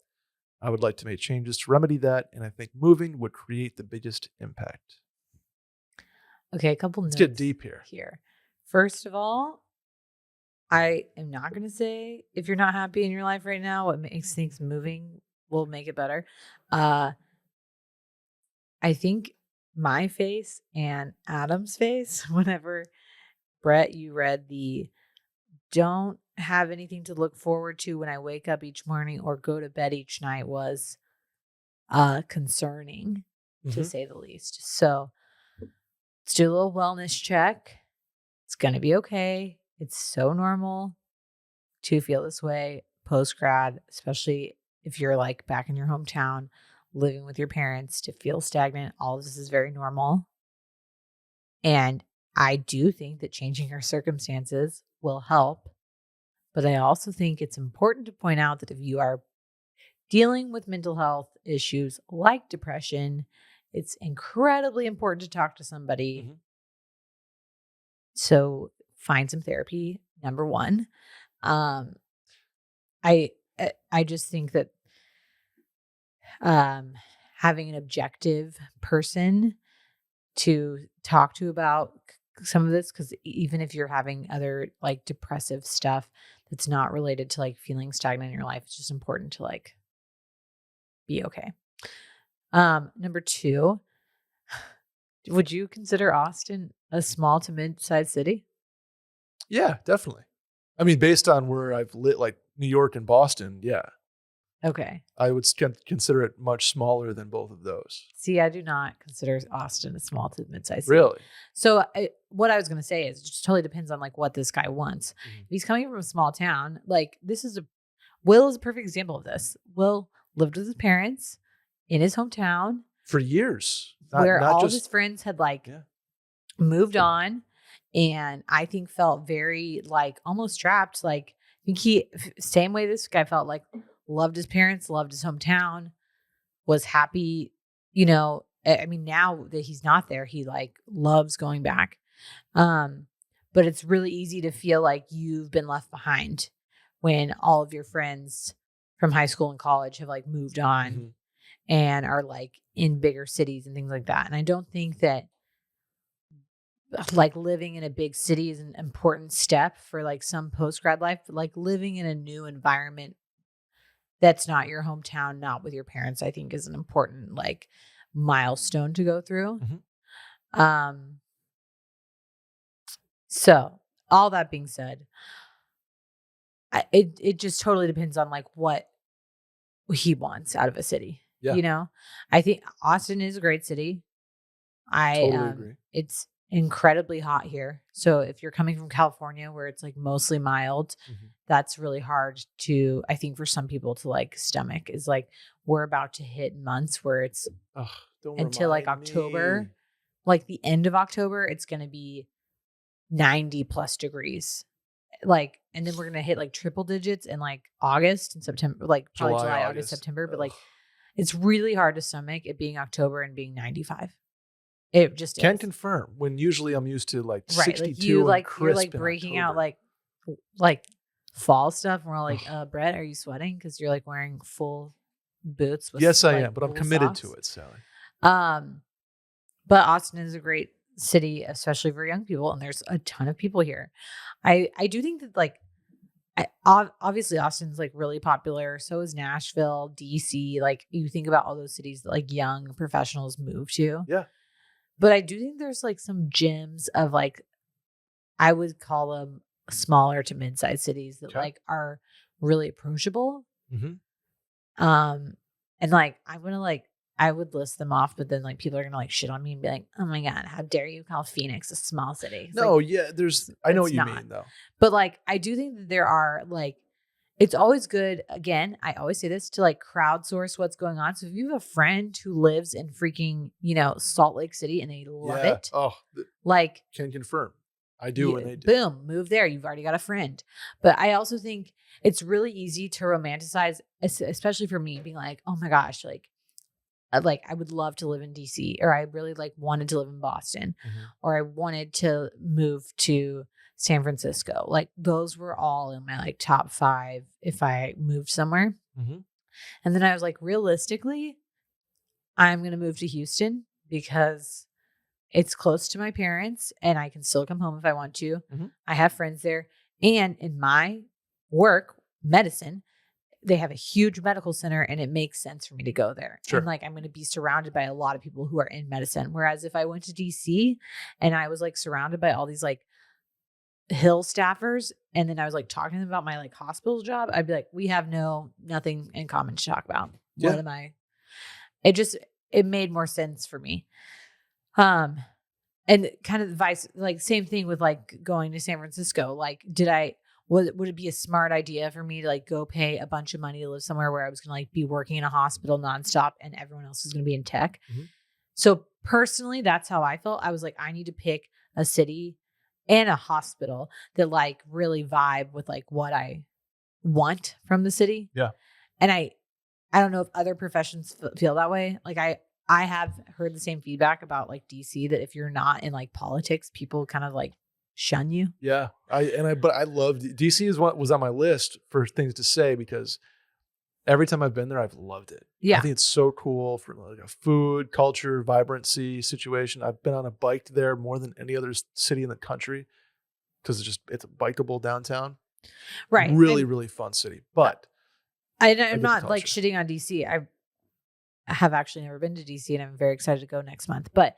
I would like to make changes to remedy that, and I think moving would create the biggest impact. Okay, a couple notes. Let's get deep here. First of all, I am not going to say if you're not happy in your life right now, what makes things moving will make it better. I think my face and Adam's face, whenever Brett, you read the don't have anything to look forward to when I wake up each morning or go to bed each night, was concerning, to say the least. So let's do a little wellness check. It's going to be okay. It's so normal to feel this way post-grad, especially if you're like back in your hometown, living with your parents, to feel stagnant. All of this is very normal. And I do think that changing your circumstances will help. But I also think it's important to point out that if you are dealing with mental health issues like depression, it's incredibly important to talk to somebody. So find some therapy, number one. I just think that having an objective person to talk to about some of this, because even if you're having other like depressive stuff that's not related to like feeling stagnant in your life, it's just important to like be okay. Number two, would you consider Austin a small to mid-sized city? Yeah, definitely. I mean, based on where I've lit, like New York and Boston, yeah, Okay. I would consider it much smaller than both of those. See, I do not consider Austin a small to mid-sized city. Really? So what I was going to say is it just totally depends on like what this guy wants. Mhm. If he's coming from a small town, like Will is a perfect example of this. Will lived with his parents in his hometown For years. where Not all of just, his friends had like yeah. moved on, and I think felt very like almost trapped. Like I think same way this guy felt, like loved his parents, loved his hometown, was happy, I mean, now that he's not there, he like loves going back. But it's really easy to feel like you've been left behind when all of your friends from high school and college have like moved on Mhm. and are like in bigger cities and things like that. And I don't think that like living in a big city is an important step for like some post grad life, but like living in a new environment that's not your hometown, not with your parents, I think is an important like milestone to go through. Mhm. Um, so all that being said, it just totally depends on like what he wants out of a city. Yeah. I think Austin is a great city. Totally agree. It's incredibly hot here. So if you're coming from California where it's like mostly mild, Mhm. that's really hard to, I think for some people to like stomach, is like we're about to hit months where it's Ugh, don't until like remind October, me. like the end of October, it's going to be 90 plus degrees. Like, and then we're going to hit like triple digits in like August and September, like probably July, August, September. But like, it's really hard to stomach it being October and being 95. It just Can is. confirm when usually I'm used to like Right. 62 Like you and like crisp you're like in breaking out October. like fall stuff. And we're all like, Brett, are you sweating? Because you're like wearing full boots with Yes, I like, am, but I'm wool committed socks. to it, Sally. But Austin is a great city, especially for young people, and there's a ton of people here. I do think that like obviously Austin's like really popular. So is Nashville, DC. Like you think about all those cities that like young professionals move to. Yeah. But I do think there's like some gems of like, I would call them smaller to mid-sized cities that Okay. like are really approachable. Mhm. And like I'm gonna like I would list them off, but then like people are gonna like shit on me and be like, "Oh my god, how dare you call Phoenix a small city?" It's No, like, yeah, I know what it's you not. mean though. But like I do think that there are like, it's always good. Again, I always say this to like crowdsource what's going on. So if you have a friend who lives in freaking, Salt Lake City and they love Yeah. it, Oh, like can confirm. I do and they do. boom, move there. You've already got a friend. But I also think it's really easy to romanticize, especially for me, being like, oh my gosh, like I would love to live in DC, or I really like wanted to live in Boston, Mhm. or I wanted to move to San Francisco. Like those were all in my like top 5 if I moved somewhere. Mhm. And then I was like, realistically, I'm going to move to Houston because it's close to my parents and I can still come home if I want to. Mhm. I have friends there. And in my work, medicine, they have a huge medical center and it makes sense for me to go there. Sure. And like I'm going to be surrounded by a lot of people who are in medicine. Whereas if I went to DC and I was like surrounded by all these like Hill staffers and then I was like talking to them about my like hospital job, I'd be like, we have nothing in common to talk about. Yeah. What am I? It made more sense for me. And kind of like same thing with like going to San Francisco. Like, would it be a smart idea for me to like go pay a bunch of money to live somewhere where I was going to like be working in a hospital nonstop and everyone else is going to be in tech? Mhm. So personally, that's how I felt. I was like, I need to pick a city and a hospital that like really vibe with like what I want from the city. Yeah. And I don't know if other professions feel that way. Like I have heard the same feedback about like DC, that if you're not in like politics, people kind of like shun you. Yeah. But I loved DC is what was on my list for things to say because every time I've been there, I've loved it. Yeah. I think it's so cool for like a food, culture, vibrancy situation. I've been on a bike there more than any other city in the country because it's a bikeable downtown. Right. Really, really fun city. But I'm not like shitting on DC. I have actually never been to DC and I'm very excited to go next month. But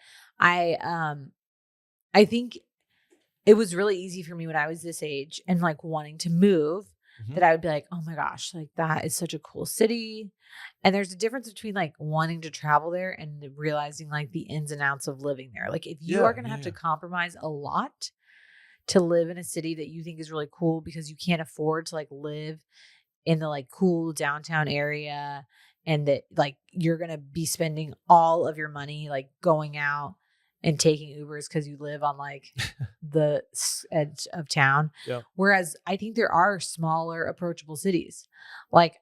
I think it was really easy for me when I was this age and like wanting to move that I would be like, oh my gosh, like that is such a cool city. And there's a difference between like wanting to travel there and realizing like the ins and outs of living there. Like if you are going to have to compromise a lot to live in a city that you think is really cool because you can't afford to like live in the like cool downtown area, and that like you're going to be spending all of your money like going out and taking Ubers because you live on like the edge of town. Yeah. Whereas I think there are smaller, approachable cities. Like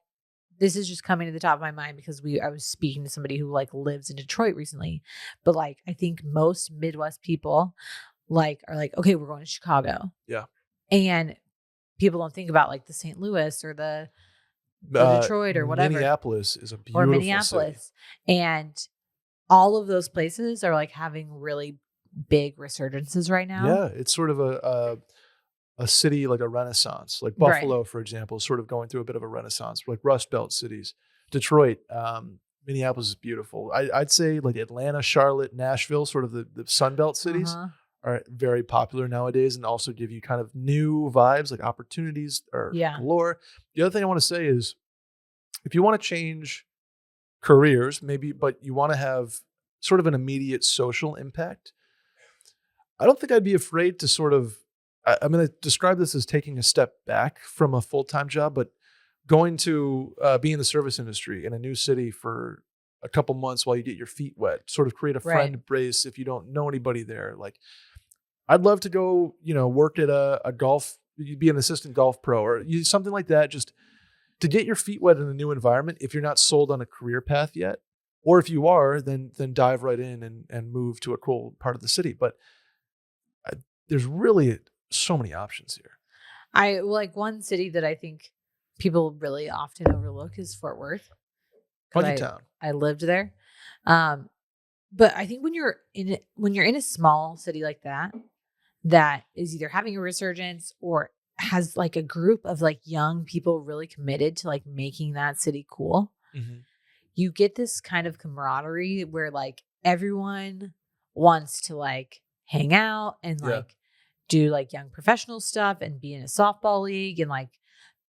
this is just coming to the top of my mind because I was speaking to somebody who like lives in Detroit recently. But like I think most Midwest people like are like, okay, we're going to Chicago. Yeah. And people don't think about like the St. Louis or the Detroit or whatever. Minneapolis is a beautiful or Minneapolis. city. And all of those places are like having really big resurgences right now. Yeah, it's sort of a city like a renaissance. Like Buffalo, for example, is sort of going through a bit of a renaissance. Like Rust Belt cities, Detroit, Minneapolis is beautiful. I'd say like Atlanta, Charlotte, Nashville, sort of the Sun Belt cities are very popular nowadays, and also give you kind of new vibes, like opportunities are galore. The other thing I want to say is, if you want to change careers, maybe, but you want to have sort of an immediate social impact, I don't think I'd be afraid to sort of, I'm going to describe this as taking a step back from a full-time job, but going to be in the service industry in a new city for a couple months while you get your feet wet, sort of create a friend base if you don't know anybody there. Like, I'd love to go, work at a golf, be an assistant golf pro or something like that, just to get your feet wet in a new environment if you're not sold on a career path yet. Or if you are, then dive right in and move to a cool part of the city. But there's really so many options here. I like one city that I think people really often overlook is Fort Worth. Funky town. I lived there. But I think when you're in a small city like that is either having a resurgence or has like a group of like young people really committed to like making that city cool, you get this kind of camaraderie where like everyone wants to like hang out and like do like young professional stuff and be in a softball league and like,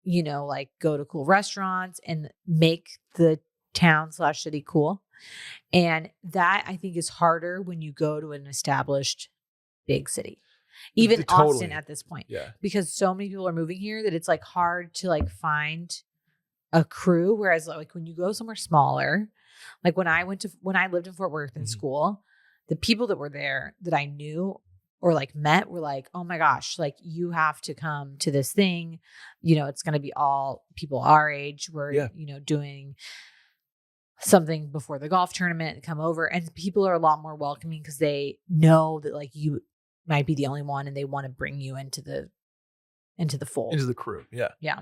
like go to cool restaurants and make the town/city cool. And that I think is harder when you go to an established big city. Even Austin at this point. Yeah. Because so many people are moving here that it's like hard to like find a crew. Whereas like when you go somewhere smaller, like when I lived in Fort Worth in school, the people that were there that I knew or like met were like, oh my gosh, like you have to come to this thing. It's going to be all people our age. We're, doing something before the golf tournament and come over. And people are a lot more welcoming because they know that like you might be the only one and they want to bring you into the fold. Into the crew. Yeah. Yeah.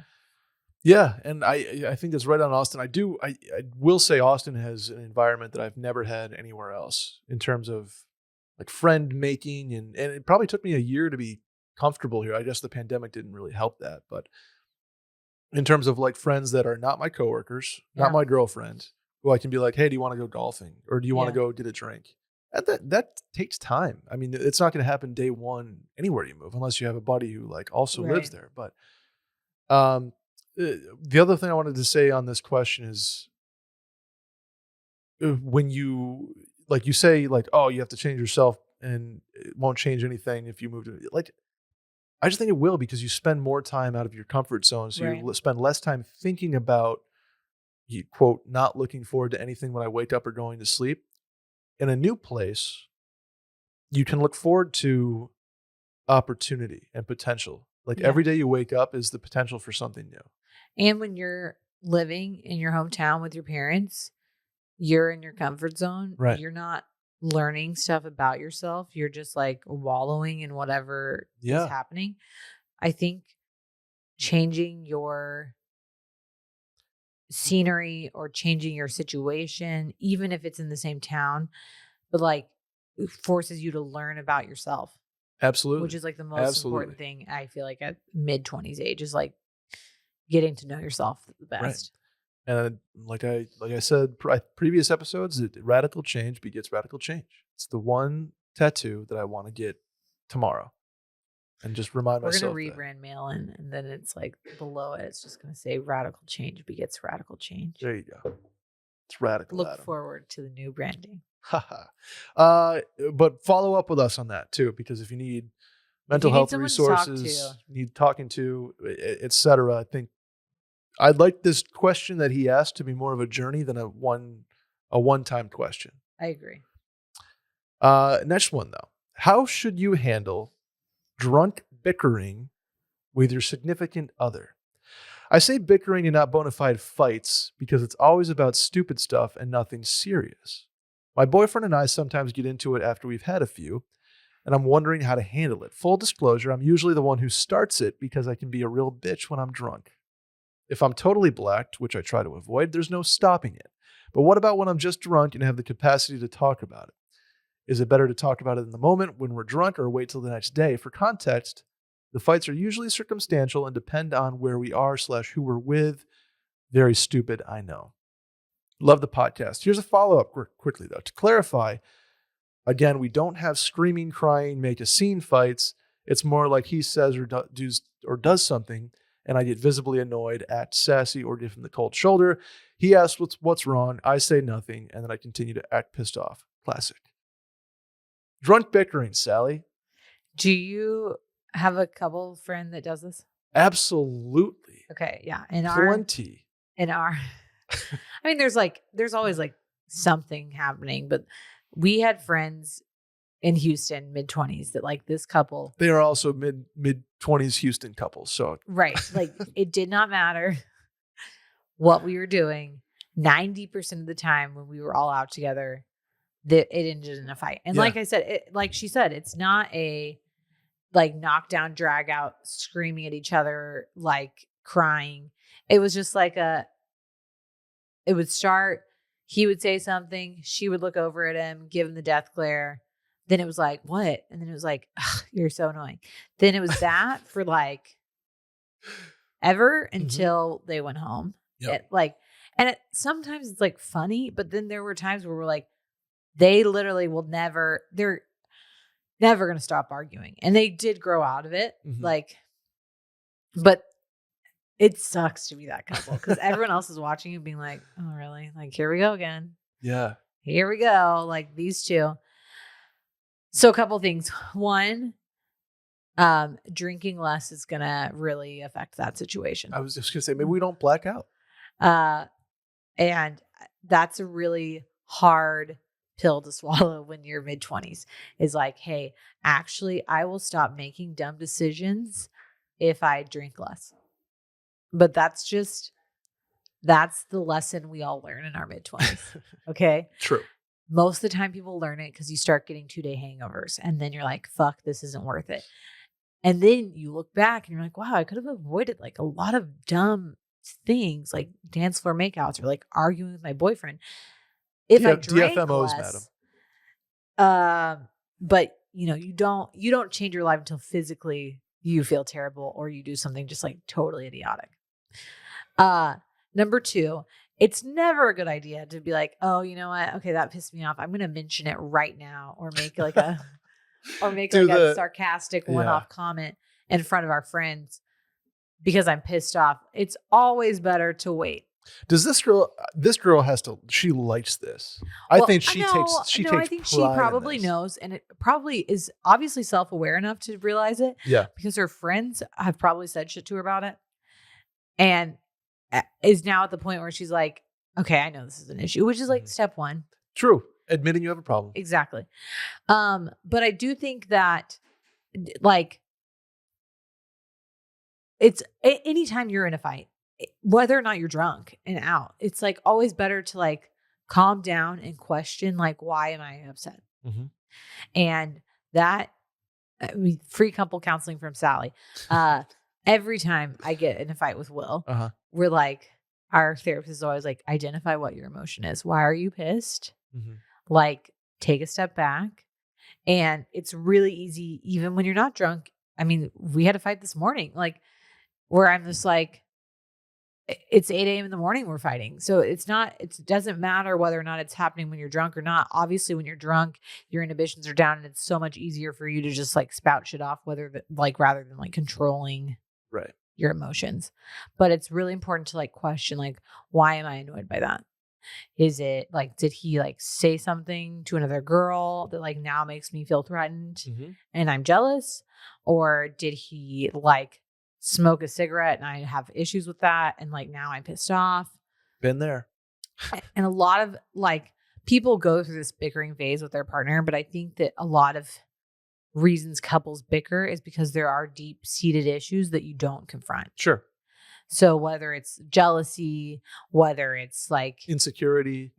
Yeah. And I think that's right on Austin. I will say Austin has an environment that I've never had anywhere else in terms of like friend making. And it probably took me a year to be comfortable here. I guess the pandemic didn't really help that. But in terms of like friends that are not my coworkers, not my girlfriend, who I can be like, hey, do you want to go golfing? Or do you want to go get a drink? That takes time. I mean, it's not going to happen day one anywhere you move, unless you have a buddy who like also lives there. But the other thing I wanted to say on this question is when you say like, oh, you have to change yourself and it won't change anything if you move to like, I just think it will, because you spend more time out of your comfort zone. So you spend less time thinking about, you quote, not looking forward to anything when I wake up or going to sleep. In a new place, you can look forward to opportunity and potential. Like every day you wake up is the potential for something new. And when you're living in your hometown with your parents, you're in your comfort zone. Right. You're not learning stuff about yourself. You're just like wallowing in whatever is happening. I think changing your scenery or changing your situation, even if it's in the same town, but like it forces you to learn about yourself. Absolutely. Which is like the most important thing, I feel like, at mid-20s age, is like getting to know yourself the best. Right. And like I said previous episodes, radical change begets radical change. It's the one tattoo that I want to get tomorrow and just remind We're myself going to that. rebrand mail and then it's like below it, it's just going to say radical change begets radical change. There you go. It's radical. Look Adam. forward to the new branding. But follow up with us on that too, because if you need mental health resources, need talking to, etc. I think I'd like this question that he asked to be more of a journey than a one-time question. I agree. Next one though. How should you handle drunk bickering with your significant other? I say bickering and not bona fide fights because it's always about stupid stuff and nothing serious. My boyfriend and I sometimes get into it after we've had a few, and I'm wondering how to handle it. Full disclosure, I'm usually the one who starts it because I can be a real bitch when I'm drunk. If I'm totally blacked, which I try to avoid, there's no stopping it. But what about when I'm just drunk and have the capacity to talk about it? Is it better to talk about it in the moment when we're drunk or wait till the next day? For context, the fights are usually circumstantial and depend on where we are / who we're with. Very stupid, I know. Love the podcast. Here's a follow-up quickly, though. To clarify, again, we don't have screaming, crying, make a scene fights. It's more like he says or does something, and I get visibly annoyed, act sassy, or give him the cold shoulder. He asks what's wrong. I say nothing, and then I continue to act pissed off. Classic. Drunk bickering, Sally. Do you have a couple friend that does this? Absolutely. Okay, yeah. Plenty. I mean, there's always like something happening, but we had friends in Houston, mid-20s, that like this couple. They are also mid-20s Houston couples. So right. Like it did not matter what we were doing. 90% of the time when we were all out together, that it ended in a fight. And like I said, like she said, it's not a like knockdown, drag out, screaming at each other, like crying. It was just like it would start, he would say something, she would look over at him, give him the death glare. Then it was like, what? And then it was like, you're so annoying. Then it was that for like ever until they went home. Yep. Sometimes it's like funny, but then there were times where we're like, they literally they're never going to stop arguing. And they did grow out of it. But it sucks to be that couple because everyone else is watching you being like, oh, really? Like, here we go again. Yeah. Here we go. Like these two. So a couple things. One, drinking less is going to really affect that situation. I was just going to say, maybe we don't black out. And that's a really hard pill to swallow when you're mid-20s is like, hey, actually, I will stop making dumb decisions if I drink less. But that's the lesson we all learn in our mid-20s. Okay. True. Most of the time people learn it because you start getting 2-day hangovers and then you're like, fuck, this isn't worth it. And then you look back and you're like, wow, I could have avoided like a lot of dumb things like dance floor makeouts or like arguing with my boyfriend. If I drank DFMOs, less, madam. But you don't change your life until physically you feel terrible or you do something just like totally idiotic. Number 2, it's never a good idea to be like, oh, you know what? Okay, that pissed me off. I'm going to mention it right now or make like a sarcastic one-off comment in front of our friends because I'm pissed off. It's always better to wait. Does this girl she likes this. I think she probably knows, and it probably is obviously self-aware enough to realize it. Yeah. Because her friends have probably said shit to her about it. And is now at the point where she's like, okay, I know this is an issue, which is like step 1. True. Admitting you have a problem. Exactly. But I do think that like it's anytime you're in a fight, whether or not you're drunk and out, it's like always better to like calm down and question, like, why am I upset? Mm-hmm. And that free couple counseling from Sally. Every time I get in a fight with Will, we're like, our therapist is always like, identify what your emotion is. Why are you pissed? Mm-hmm. Like, take a step back. And it's really easy, even when you're not drunk. I mean, we had a fight this morning, like, where I'm just like, it's 8 a.m. in the morning we're fighting. So it doesn't matter whether or not it's happening when you're drunk or not. Obviously, when you're drunk, your inhibitions are down and it's so much easier for you to just like spout shit off, rather than like controlling Right. your emotions. But it's really important to like question, like, why am I annoyed by that? Is it like, did he like say something to another girl that like now makes me feel threatened and I'm jealous? Or did he like smoke a cigarette and I have issues with that and like now I'm pissed off? Been there. And a lot of like people go through this bickering phase with their partner, but I think that a lot of reasons couples bicker is because there are deep-seated issues that you don't confront. Sure. So whether it's jealousy, whether it's like insecurity,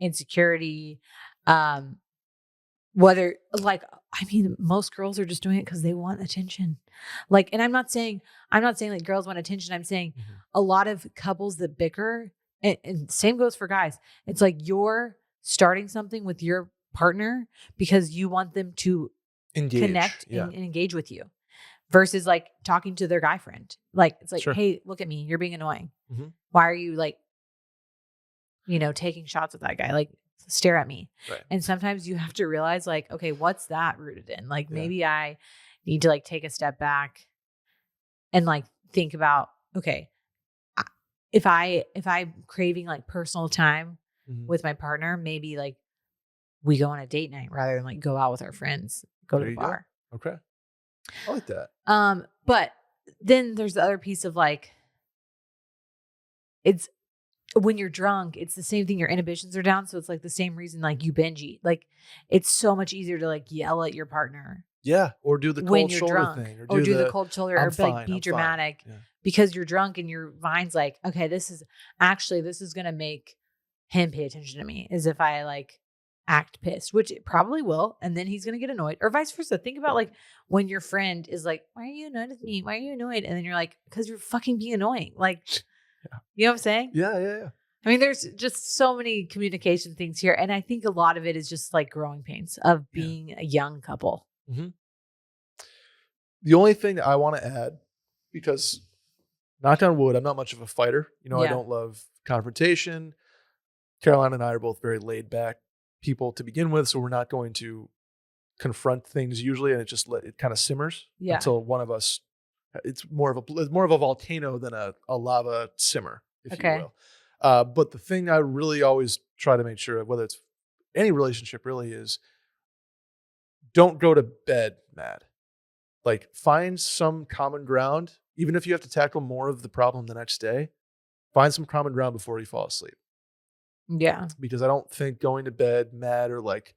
whether like, I mean, most girls are just doing it because they want attention. Like, and I'm not saying like girls want attention. I'm saying a lot of couples that bicker, and same goes for guys. It's like you're starting something with your partner because you want them to connect and engage with you. Versus like talking to their guy friend. Like, it's like, hey, look at me. You're being annoying. Why are you like, taking shots with that guy? Like, stare at me. Right. And sometimes you have to realize like, okay, what's that rooted in? Like, maybe I need to like take a step back and like think about, okay, if I'm craving like personal time with my partner, maybe like we go on a date night rather than like go out with our friends, go to the bar. Okay. I like that. But then there's the other piece of like, it's when you're drunk, it's the same thing. Your inhibitions are down. So it's like the same reason, like you binge eat. Like it's so much easier to like yell at your partner. Yeah. Or do the cold shoulder thing. Or do the cold shoulder or like be dramatic because you're drunk and your mind's like, okay, this is going to make him pay attention to me, as if I like act pissed, which it probably will. And then he's going to get annoyed, or vice versa. Think about like when your friend is like, why are you annoyed with me? Why are you annoyed? And then you're like, because you're fucking being annoying. Like, you know what I'm saying? Yeah. I mean, there's just so many communication things here. And I think a lot of it is just like growing pains of being a young couple. The only thing that I want to add, because knock on wood, I'm not much of a fighter. I don't love confrontation. Caroline and I are both very laid back people to begin with, so we're not going to confront things usually, and it kind of simmers until one of us. It's more of a volcano than a lava simmer, if you will. But the thing I really always try to make sure of, whether it's any relationship really, is don't go to bed mad. Like, find some common ground, even if you have to tackle more of the problem the next day. Find some common ground before you fall asleep. Yeah. Because I don't think going to bed mad or like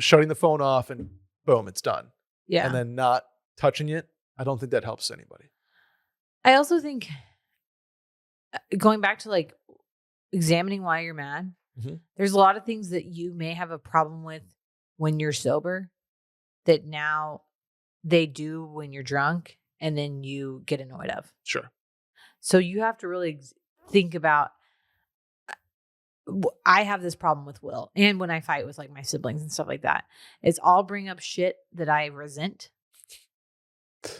shutting the phone off and boom, it's done. Yeah. And then not touching it, I don't think that helps anybody. I also think going back to like examining why you're mad, there's a lot of things that you may have a problem with when you're sober that now they do when you're drunk and then you get annoyed of. Sure. So you have to really think about, I have this problem with Will, and when I fight with like my siblings and stuff like that, is I'll bring up shit that I resent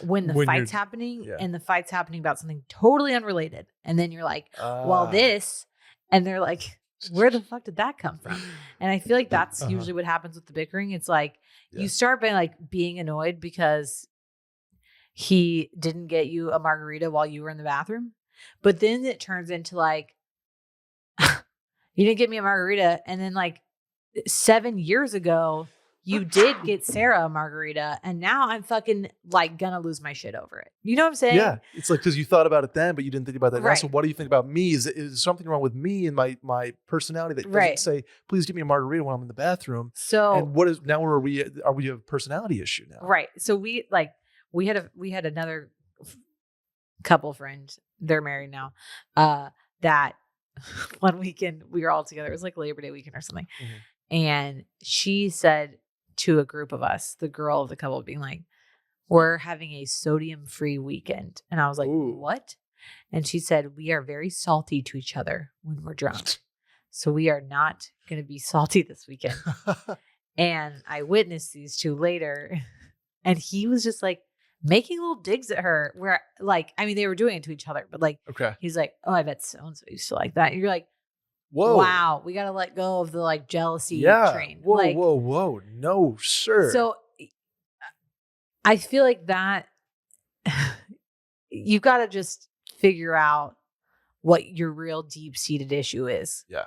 when the fight's happening, and the fight's happening about something totally unrelated. And then you're like, well, this, and they're like, where the fuck did that come from? And I feel like that's usually what happens with the bickering. It's like you start by like being annoyed because he didn't get you a margarita while you were in the bathroom. But then it turns into like, you didn't get me a margarita. And then like 7 years ago, you did get Sarah a margarita. And now I'm fucking like gonna lose my shit over it. You know what I'm saying? Yeah. It's like, because you thought about it then, but you didn't think about that now. Right. So what do you think about me? Is something wrong with me and my personality that doesn't say, please give me a margarita when I'm in the bathroom? So, and what is, now are we a personality issue now? Right. So we had another couple friend, they're married now, that one weekend we were all together. It was like Labor Day weekend or something. And she said to a group of us, the girl of the couple, being like, we're having a sodium-free weekend. And I was like, what? And she said, we are very salty to each other when we're drunk. So we are not going to be salty this weekend. And I witnessed these two later. And he was just like, making little digs at her where like, I mean, they were doing it to each other, but like, Okay. he's like, oh, I bet so-and-so used to like that. And you're like, Whoa. wow, we got to let go of the like jealousy train. Whoa, like, whoa. No, sir. So I feel like that you've got to just figure out what your real deep-seated issue is. Yeah.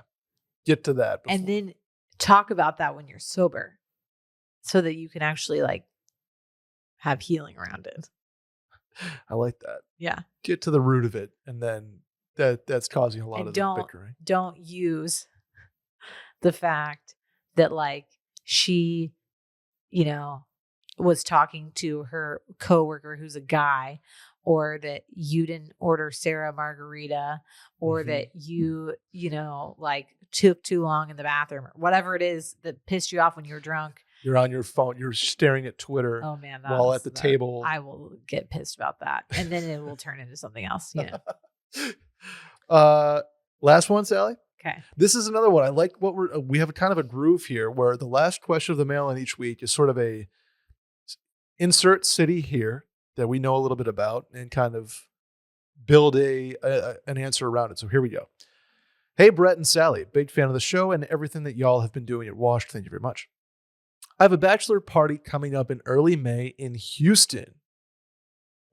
Get to that. And then talk about that when you're sober so that you can actually like have healing around it. I like that. Yeah. Get to the root of it. And then that's causing a lot of the bickering. Don't use the fact that like she, was talking to her coworker who's a guy, or that you didn't order Sarah a margarita, or that you, like took too long in the bathroom, or whatever it is that pissed you off when you were drunk. You're on your phone. You're staring at Twitter. Oh man, while at the table. I will get pissed about that, and then it will turn into something else. Last one, Sally. Okay. This is another one. I like what we have a kind of a groove here where the last question of the mail in each week is sort of a insert city here that we know a little bit about and kind of build an answer around it. So here we go. Hey, Brett and Sally, big fan of the show and everything that y'all have been doing at Wash. Thank you very much. I have a bachelor party coming up in early May in Houston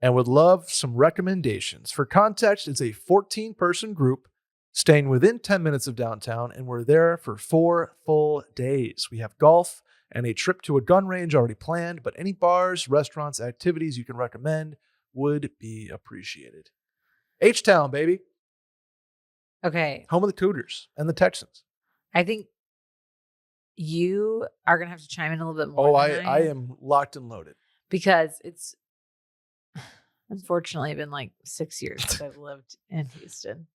and would love some recommendations. For context, it's a 14-person group staying within 10 minutes of downtown, and we're there for 4 full days. We have golf and a trip to a gun range already planned, but any bars, restaurants, activities you can recommend would be appreciated. H-Town, baby. Okay. Home of the Cougars and the Texans. I think you are going to have to chime in a little bit more. Oh, I am locked and loaded. Because it's unfortunately been like 6 years since I've lived in Houston.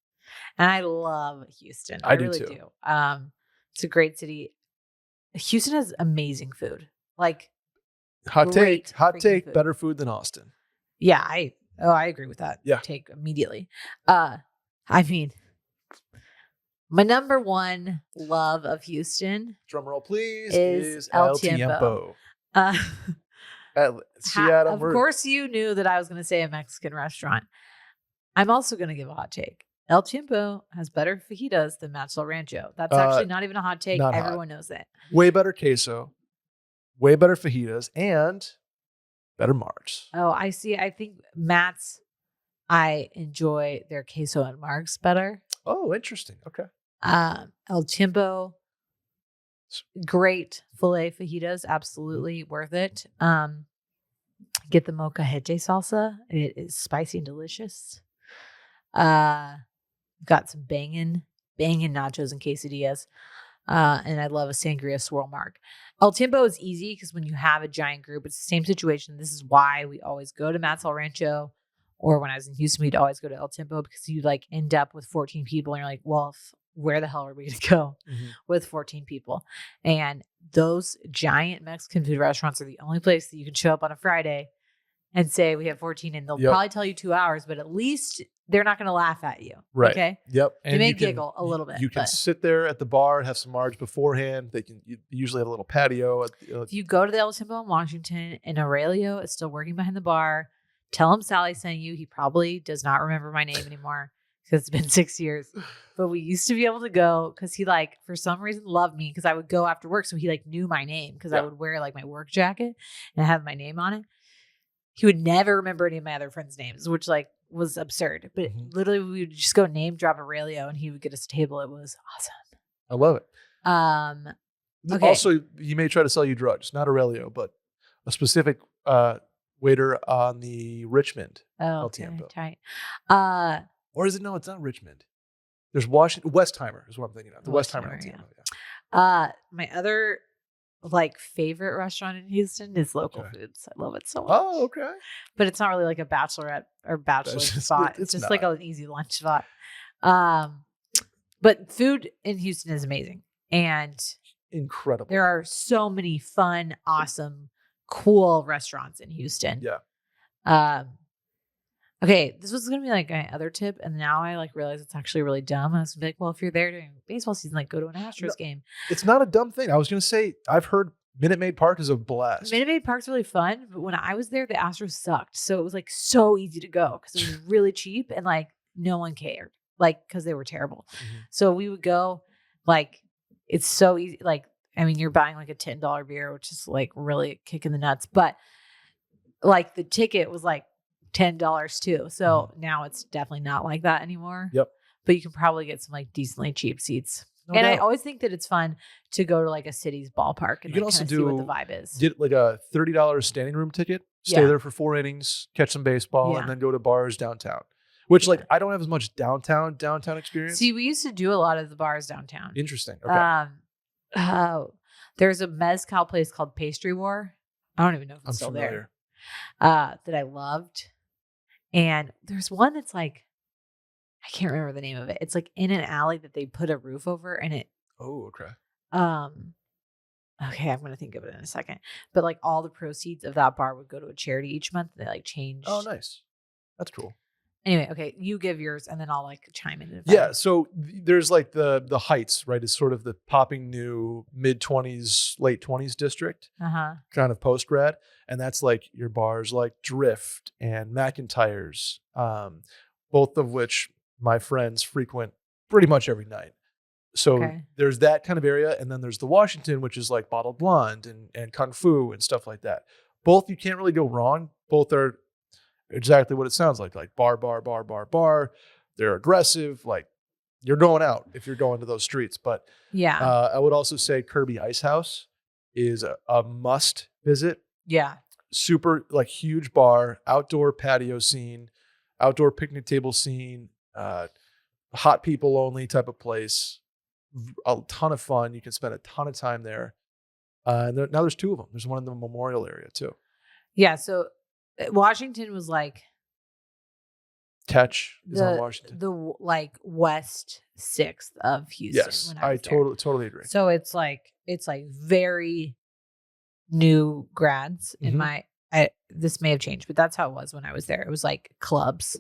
And I love Houston. I really do. It's a great city. Houston has amazing food. Like hot take, food. Better food than Austin. Yeah, I agree with that. Yeah. Take immediately. I mean, my number one love of Houston, drum roll please, is El Tiempo. Seattle. Of course you knew that I was going to say a Mexican restaurant. I'm also going to give a hot take. El Tiempo has better fajitas than Bachelor Rancho. That's actually not even a hot take. Everyone knows that. Way better queso, way better fajitas, and better margs. Oh, I see. I think Matt's, I enjoy their queso and margs better. Oh, interesting. Okay. El Tiempo, great filet fajitas. Absolutely worth it. Get the molcajete salsa. It is spicy and delicious. Got some banging nachos and quesadillas. And I love a sangria swirl mark. El Tiempo is easy because when you have a giant group, it's the same situation. This is why we always go to Matt's El Rancho, or when I was in Houston, we'd always go to El Tiempo, because you like end up with 14 people and you're like, well, where the hell are we going to go with 14 people? And those giant Mexican food restaurants are the only place that you can show up on a Friday and say we have 14, and they'll probably tell you 2 hours, but at least they're not going to laugh at you. Right. Okay. Yep. And they may giggle a little bit. You can sit there at the bar and have some margs beforehand. You usually have a little patio. If you go to the El Tiempo in Washington and Aurelio is still working behind the bar, tell him Sally sent you. He probably does not remember my name anymore because it's been 6 years. But we used to be able to go because he for some reason loved me, because I would go after work. So he knew my name because I would wear my work jacket and have my name on it. He would never remember any of my other friends' names, which was absurd. But literally we would just go name drop Aurelio and he would get us a table. It was awesome. I love it. Okay. Also, he may try to sell you drugs, not Aurelio, but a specific waiter on the Richmond El Tiempo. Tight. Or is it? No, it's not Richmond. There's Westheimer is what I'm thinking of. The Westheimer El Tiempo. Yeah. My other favorite restaurant in Houston is Local Foods. I love it so much. Oh, okay. But it's not really like a bachelorette or bachelor spot. It's just like an easy lunch spot. But food in Houston is amazing and incredible. There are so many fun, awesome, cool restaurants in Houston. Yeah. Okay, this was gonna be my other tip, and now I realize it's actually really dumb. I was gonna be well, if you're there during baseball season, go to an Astros game. It's not a dumb thing. I was gonna say I've heard Minute Maid Park is a blast. Minute Maid Park's really fun, but when I was there, the Astros sucked. So it was like so easy to go because it was really cheap and like no one cared, like because they were terrible. So we would go, like it's so easy. Like, I mean, you're buying like a $10 beer, which is like really kicking the nuts, but like the ticket was like $10 too. So now it's definitely not like that anymore. Yep. But you can probably get some like decently cheap seats. No and doubt. I always think that it's fun to go to like a city's ballpark and You can like, also see what the vibe is. Get like a $30 standing room ticket, stay there for 4 innings, catch some baseball, and then go to bars downtown. Which like I don't have as much downtown experience. See, we used to do a lot of the bars downtown. Interesting. Okay. There's a mezcal place called Pastry War. I don't even know if it's still familiar. there. That I loved. And there's one that's like, I can't remember the name of it. It's like in an alley that they put a roof over and it. Oh, okay. Okay, I'm going to think of it in a second. But like all the proceeds of that bar would go to a charity each month. They like changed. Oh, nice. That's cool. Anyway, okay, you give yours and then I'll like chime in. Yeah, so there's like the Heights, right? Is sort of the popping new mid-20s, late 20s district, kind of post-grad. And that's like your bars like Drift and McIntyre's, both of which my friends frequent pretty much every night. So there's that kind of area. And then there's the Washington, which is like Bottled Blonde and Kung Fu and stuff like that. Both, you can't really go wrong. Both are exactly what it sounds like bar. They're aggressive. Like you're going out if you're going to those streets. But I would also say Kirby Ice House is a must visit. Yeah. Super like huge bar, outdoor patio scene, outdoor picnic table scene, hot people only type of place. A ton of fun. You can spend a ton of time there. And now there's 2 of them. There's one in the Memorial area too. Yeah. So Washington was like Catch is on Washington. The like West 6th of Houston. Yes, when I totally agree. So it's like very new grads in my. This may have changed, but that's how it was when I was there. It was like clubs.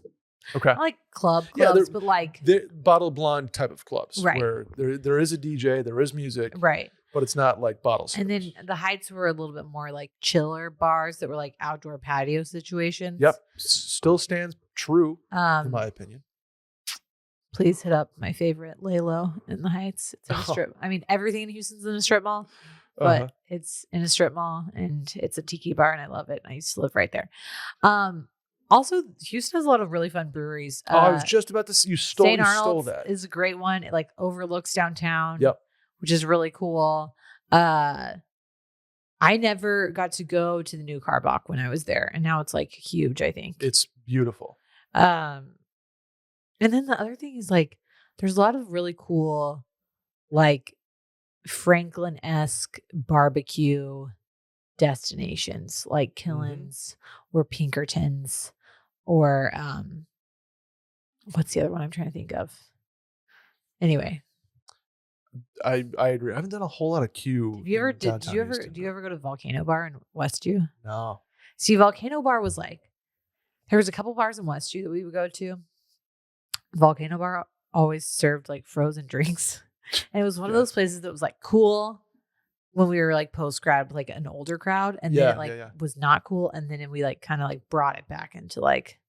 Okay. Not like clubs, but like the Bottled Blonde type of clubs, right? Where there is a DJ, there is music, right? But it's not like bottles. And then the Heights were a little bit more like chiller bars that were like outdoor patio situations. Yep, still stands true in my opinion. Please hit up my favorite Lay Low in the Heights. It's in a strip. I mean, everything in Houston's in a strip mall, but it's in a strip mall and it's a tiki bar, and I love it. I used to live right there. Also, Houston has a lot of really fun breweries. I was just about to say, you stole that. Is a great one. It like overlooks downtown. Yep. Which is really cool. I never got to go to the new Carbach when I was there, and now it's like huge. I think it's beautiful. And then the other thing is like, there's a lot of really cool, like Franklin-esque barbecue destinations, like Killen's or Pinkerton's, or what's the other one I'm trying to think of? Anyway. I agree. I haven't done a whole lot of Q. Do you ever go to Volcano Bar in Westview? No. See, Volcano Bar was like, there was a couple bars in Westview that we would go to. Volcano Bar always served like frozen drinks. And it was one of those places that was like cool when we were like post grad, like an older crowd. And then it was not cool. And then we like kind of like brought it back into like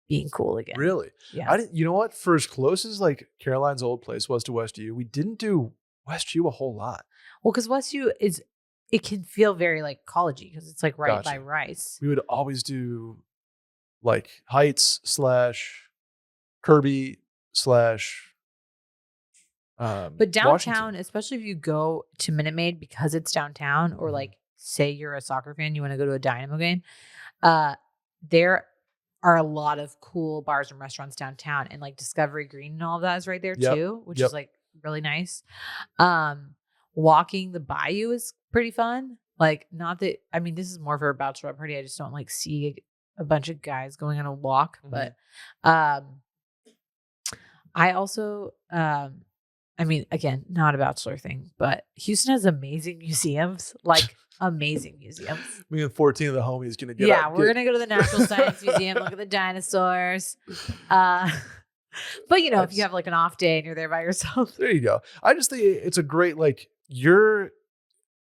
being cool again. Really? Yeah. You know what? For as close as like Caroline's old place was to Westview, we didn't do Westview a whole lot. Well, because Westview it can feel very like collegey because it's like right by Rice. We would always do like Heights / Kirby / but downtown, Washington. Especially if you go to Minute Maid because it's downtown, or like say you're a soccer fan, you want to go to a Dynamo game, there are a lot of cool bars and restaurants downtown, and like Discovery Green and all of that is right there too, which is like really nice. Walking the bayou is pretty fun. Like, not that, I mean, this is more for a bachelor party. I just don't like see a bunch of guys going on a walk, but I also, I mean, again, not a bachelor thing, but Houston has amazing museums, like amazing museums. Me and 14 of the homies gonna get we're gonna go to the Natural Science Museum, look at the dinosaurs. But you know, if you have like an off day and you're there by yourself, there you go. I just think it's a great, like, you're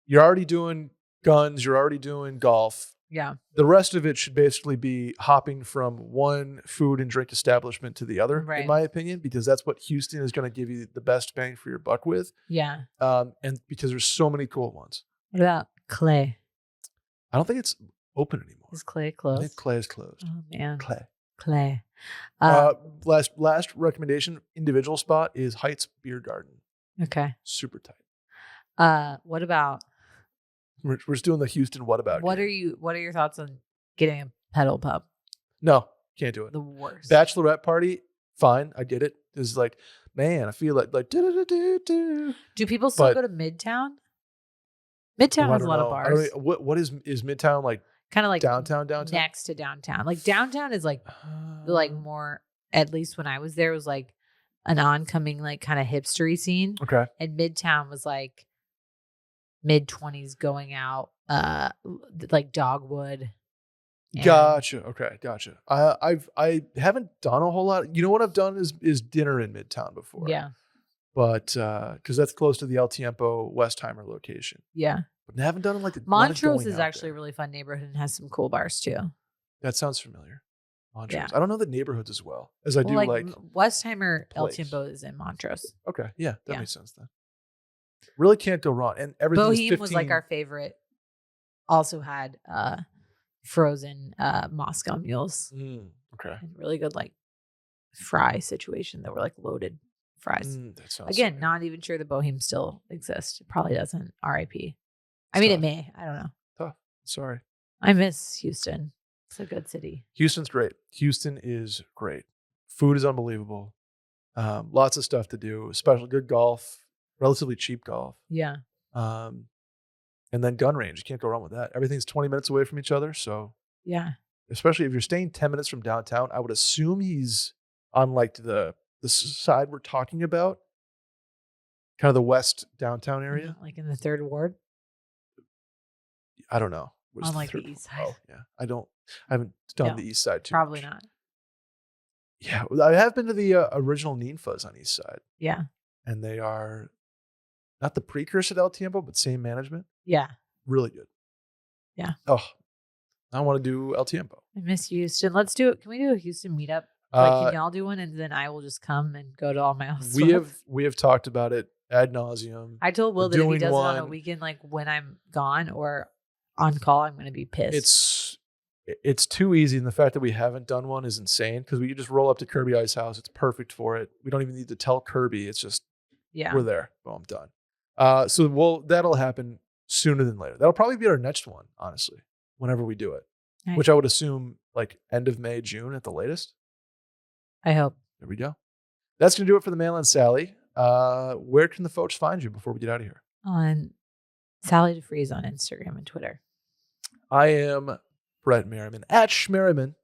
You're already doing guns. You're already doing golf. Yeah. The rest of it should basically be hopping from one food and drink establishment to the other, Right. in my opinion, because that's what Houston is going to give you the best bang for your buck with. Yeah. And because there's so many cool ones. What about Clay? I don't think it's open anymore. Is Clay I closed? think Clay is closed. Oh man. Clay. Clay. Last recommendation, individual spot is Heights Beer Garden. Okay. Super tight. What about? We're just doing the Houston what about What game. are your thoughts on getting a pedal pub? No, can't do it. The worst. Bachelorette party, fine. I get it. It's like, man, I feel like do. Do people still go to Midtown? Midtown has a lot of bars. What is Midtown like? Kind of like downtown? Next to downtown. Like downtown is like more, at least when I was there, was like an oncoming like kind of hipstery scene. Okay. And Midtown was like mid-20s going out, like Dogwood. Gotcha. Okay, gotcha. I haven't done a whole lot. You know what I've done is dinner in Midtown before. Yeah. But because that's close to the El Tiempo Westheimer location. Yeah. But I haven't done like Montrose is actually a really fun neighborhood and has some cool bars too. That sounds familiar. Montrose. Yeah. I don't know the neighborhoods as well as I do like Westheimer, El place. Tiempo is in Montrose. Okay, yeah, that makes sense then. Really can't go wrong, and everything. Boheme was like our favorite. Also had frozen Moscow mules. Okay. And really good like fry situation that were like loaded fries. That sounds Again, not even sure the Boheme still exists. It probably doesn't. R.I.P. I mean, it may. I don't know. Tough. Sorry. I miss Houston. It's a good city. Houston's great. Houston is great. Food is unbelievable. Lots of stuff to do. Especially good golf. Relatively cheap golf. Yeah. And then gun range. You can't go wrong with that. Everything's 20 minutes away from each other. So yeah. Especially if you're staying 10 minutes from downtown, I would assume he's on like the side we're talking about. Kind of the west downtown area. Like in the 3rd Ward. I don't know. On like the east side. Oh, yeah. I haven't done the east side too Probably much. not. Yeah. I have been to the original Ninfas on east side. Yeah. And they are not the precursor to El Tiempo, but same management. Yeah. Really good. Yeah. Oh, I want to do El Tiempo. I miss Houston. Let's do it. Can we do a Houston meetup? Like, can y'all do one, and then I will just come and go to all my house. We have talked about it ad nauseum. I told Will that if he does it on a weekend, like when I'm gone or on call, I'm going to be pissed. It's too easy, and the fact that we haven't done one is insane because we just roll up to Kirby Ice House. It's perfect for it. We don't even need to tell Kirby. It's just we're there. Boom, done. So that'll happen sooner than later. That'll probably be our next one, honestly, whenever we do it, nice. Which I would assume like end of May, June at the latest. I hope. There we go. That's going to do it for the Merriman and Sally. Where can the folks find you before we get out of here? On Sally deFries on Instagram and Twitter. I am Brett Merriman at Schmerriman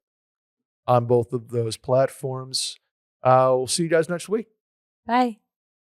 on both of those platforms. We'll see you guys next week. Bye.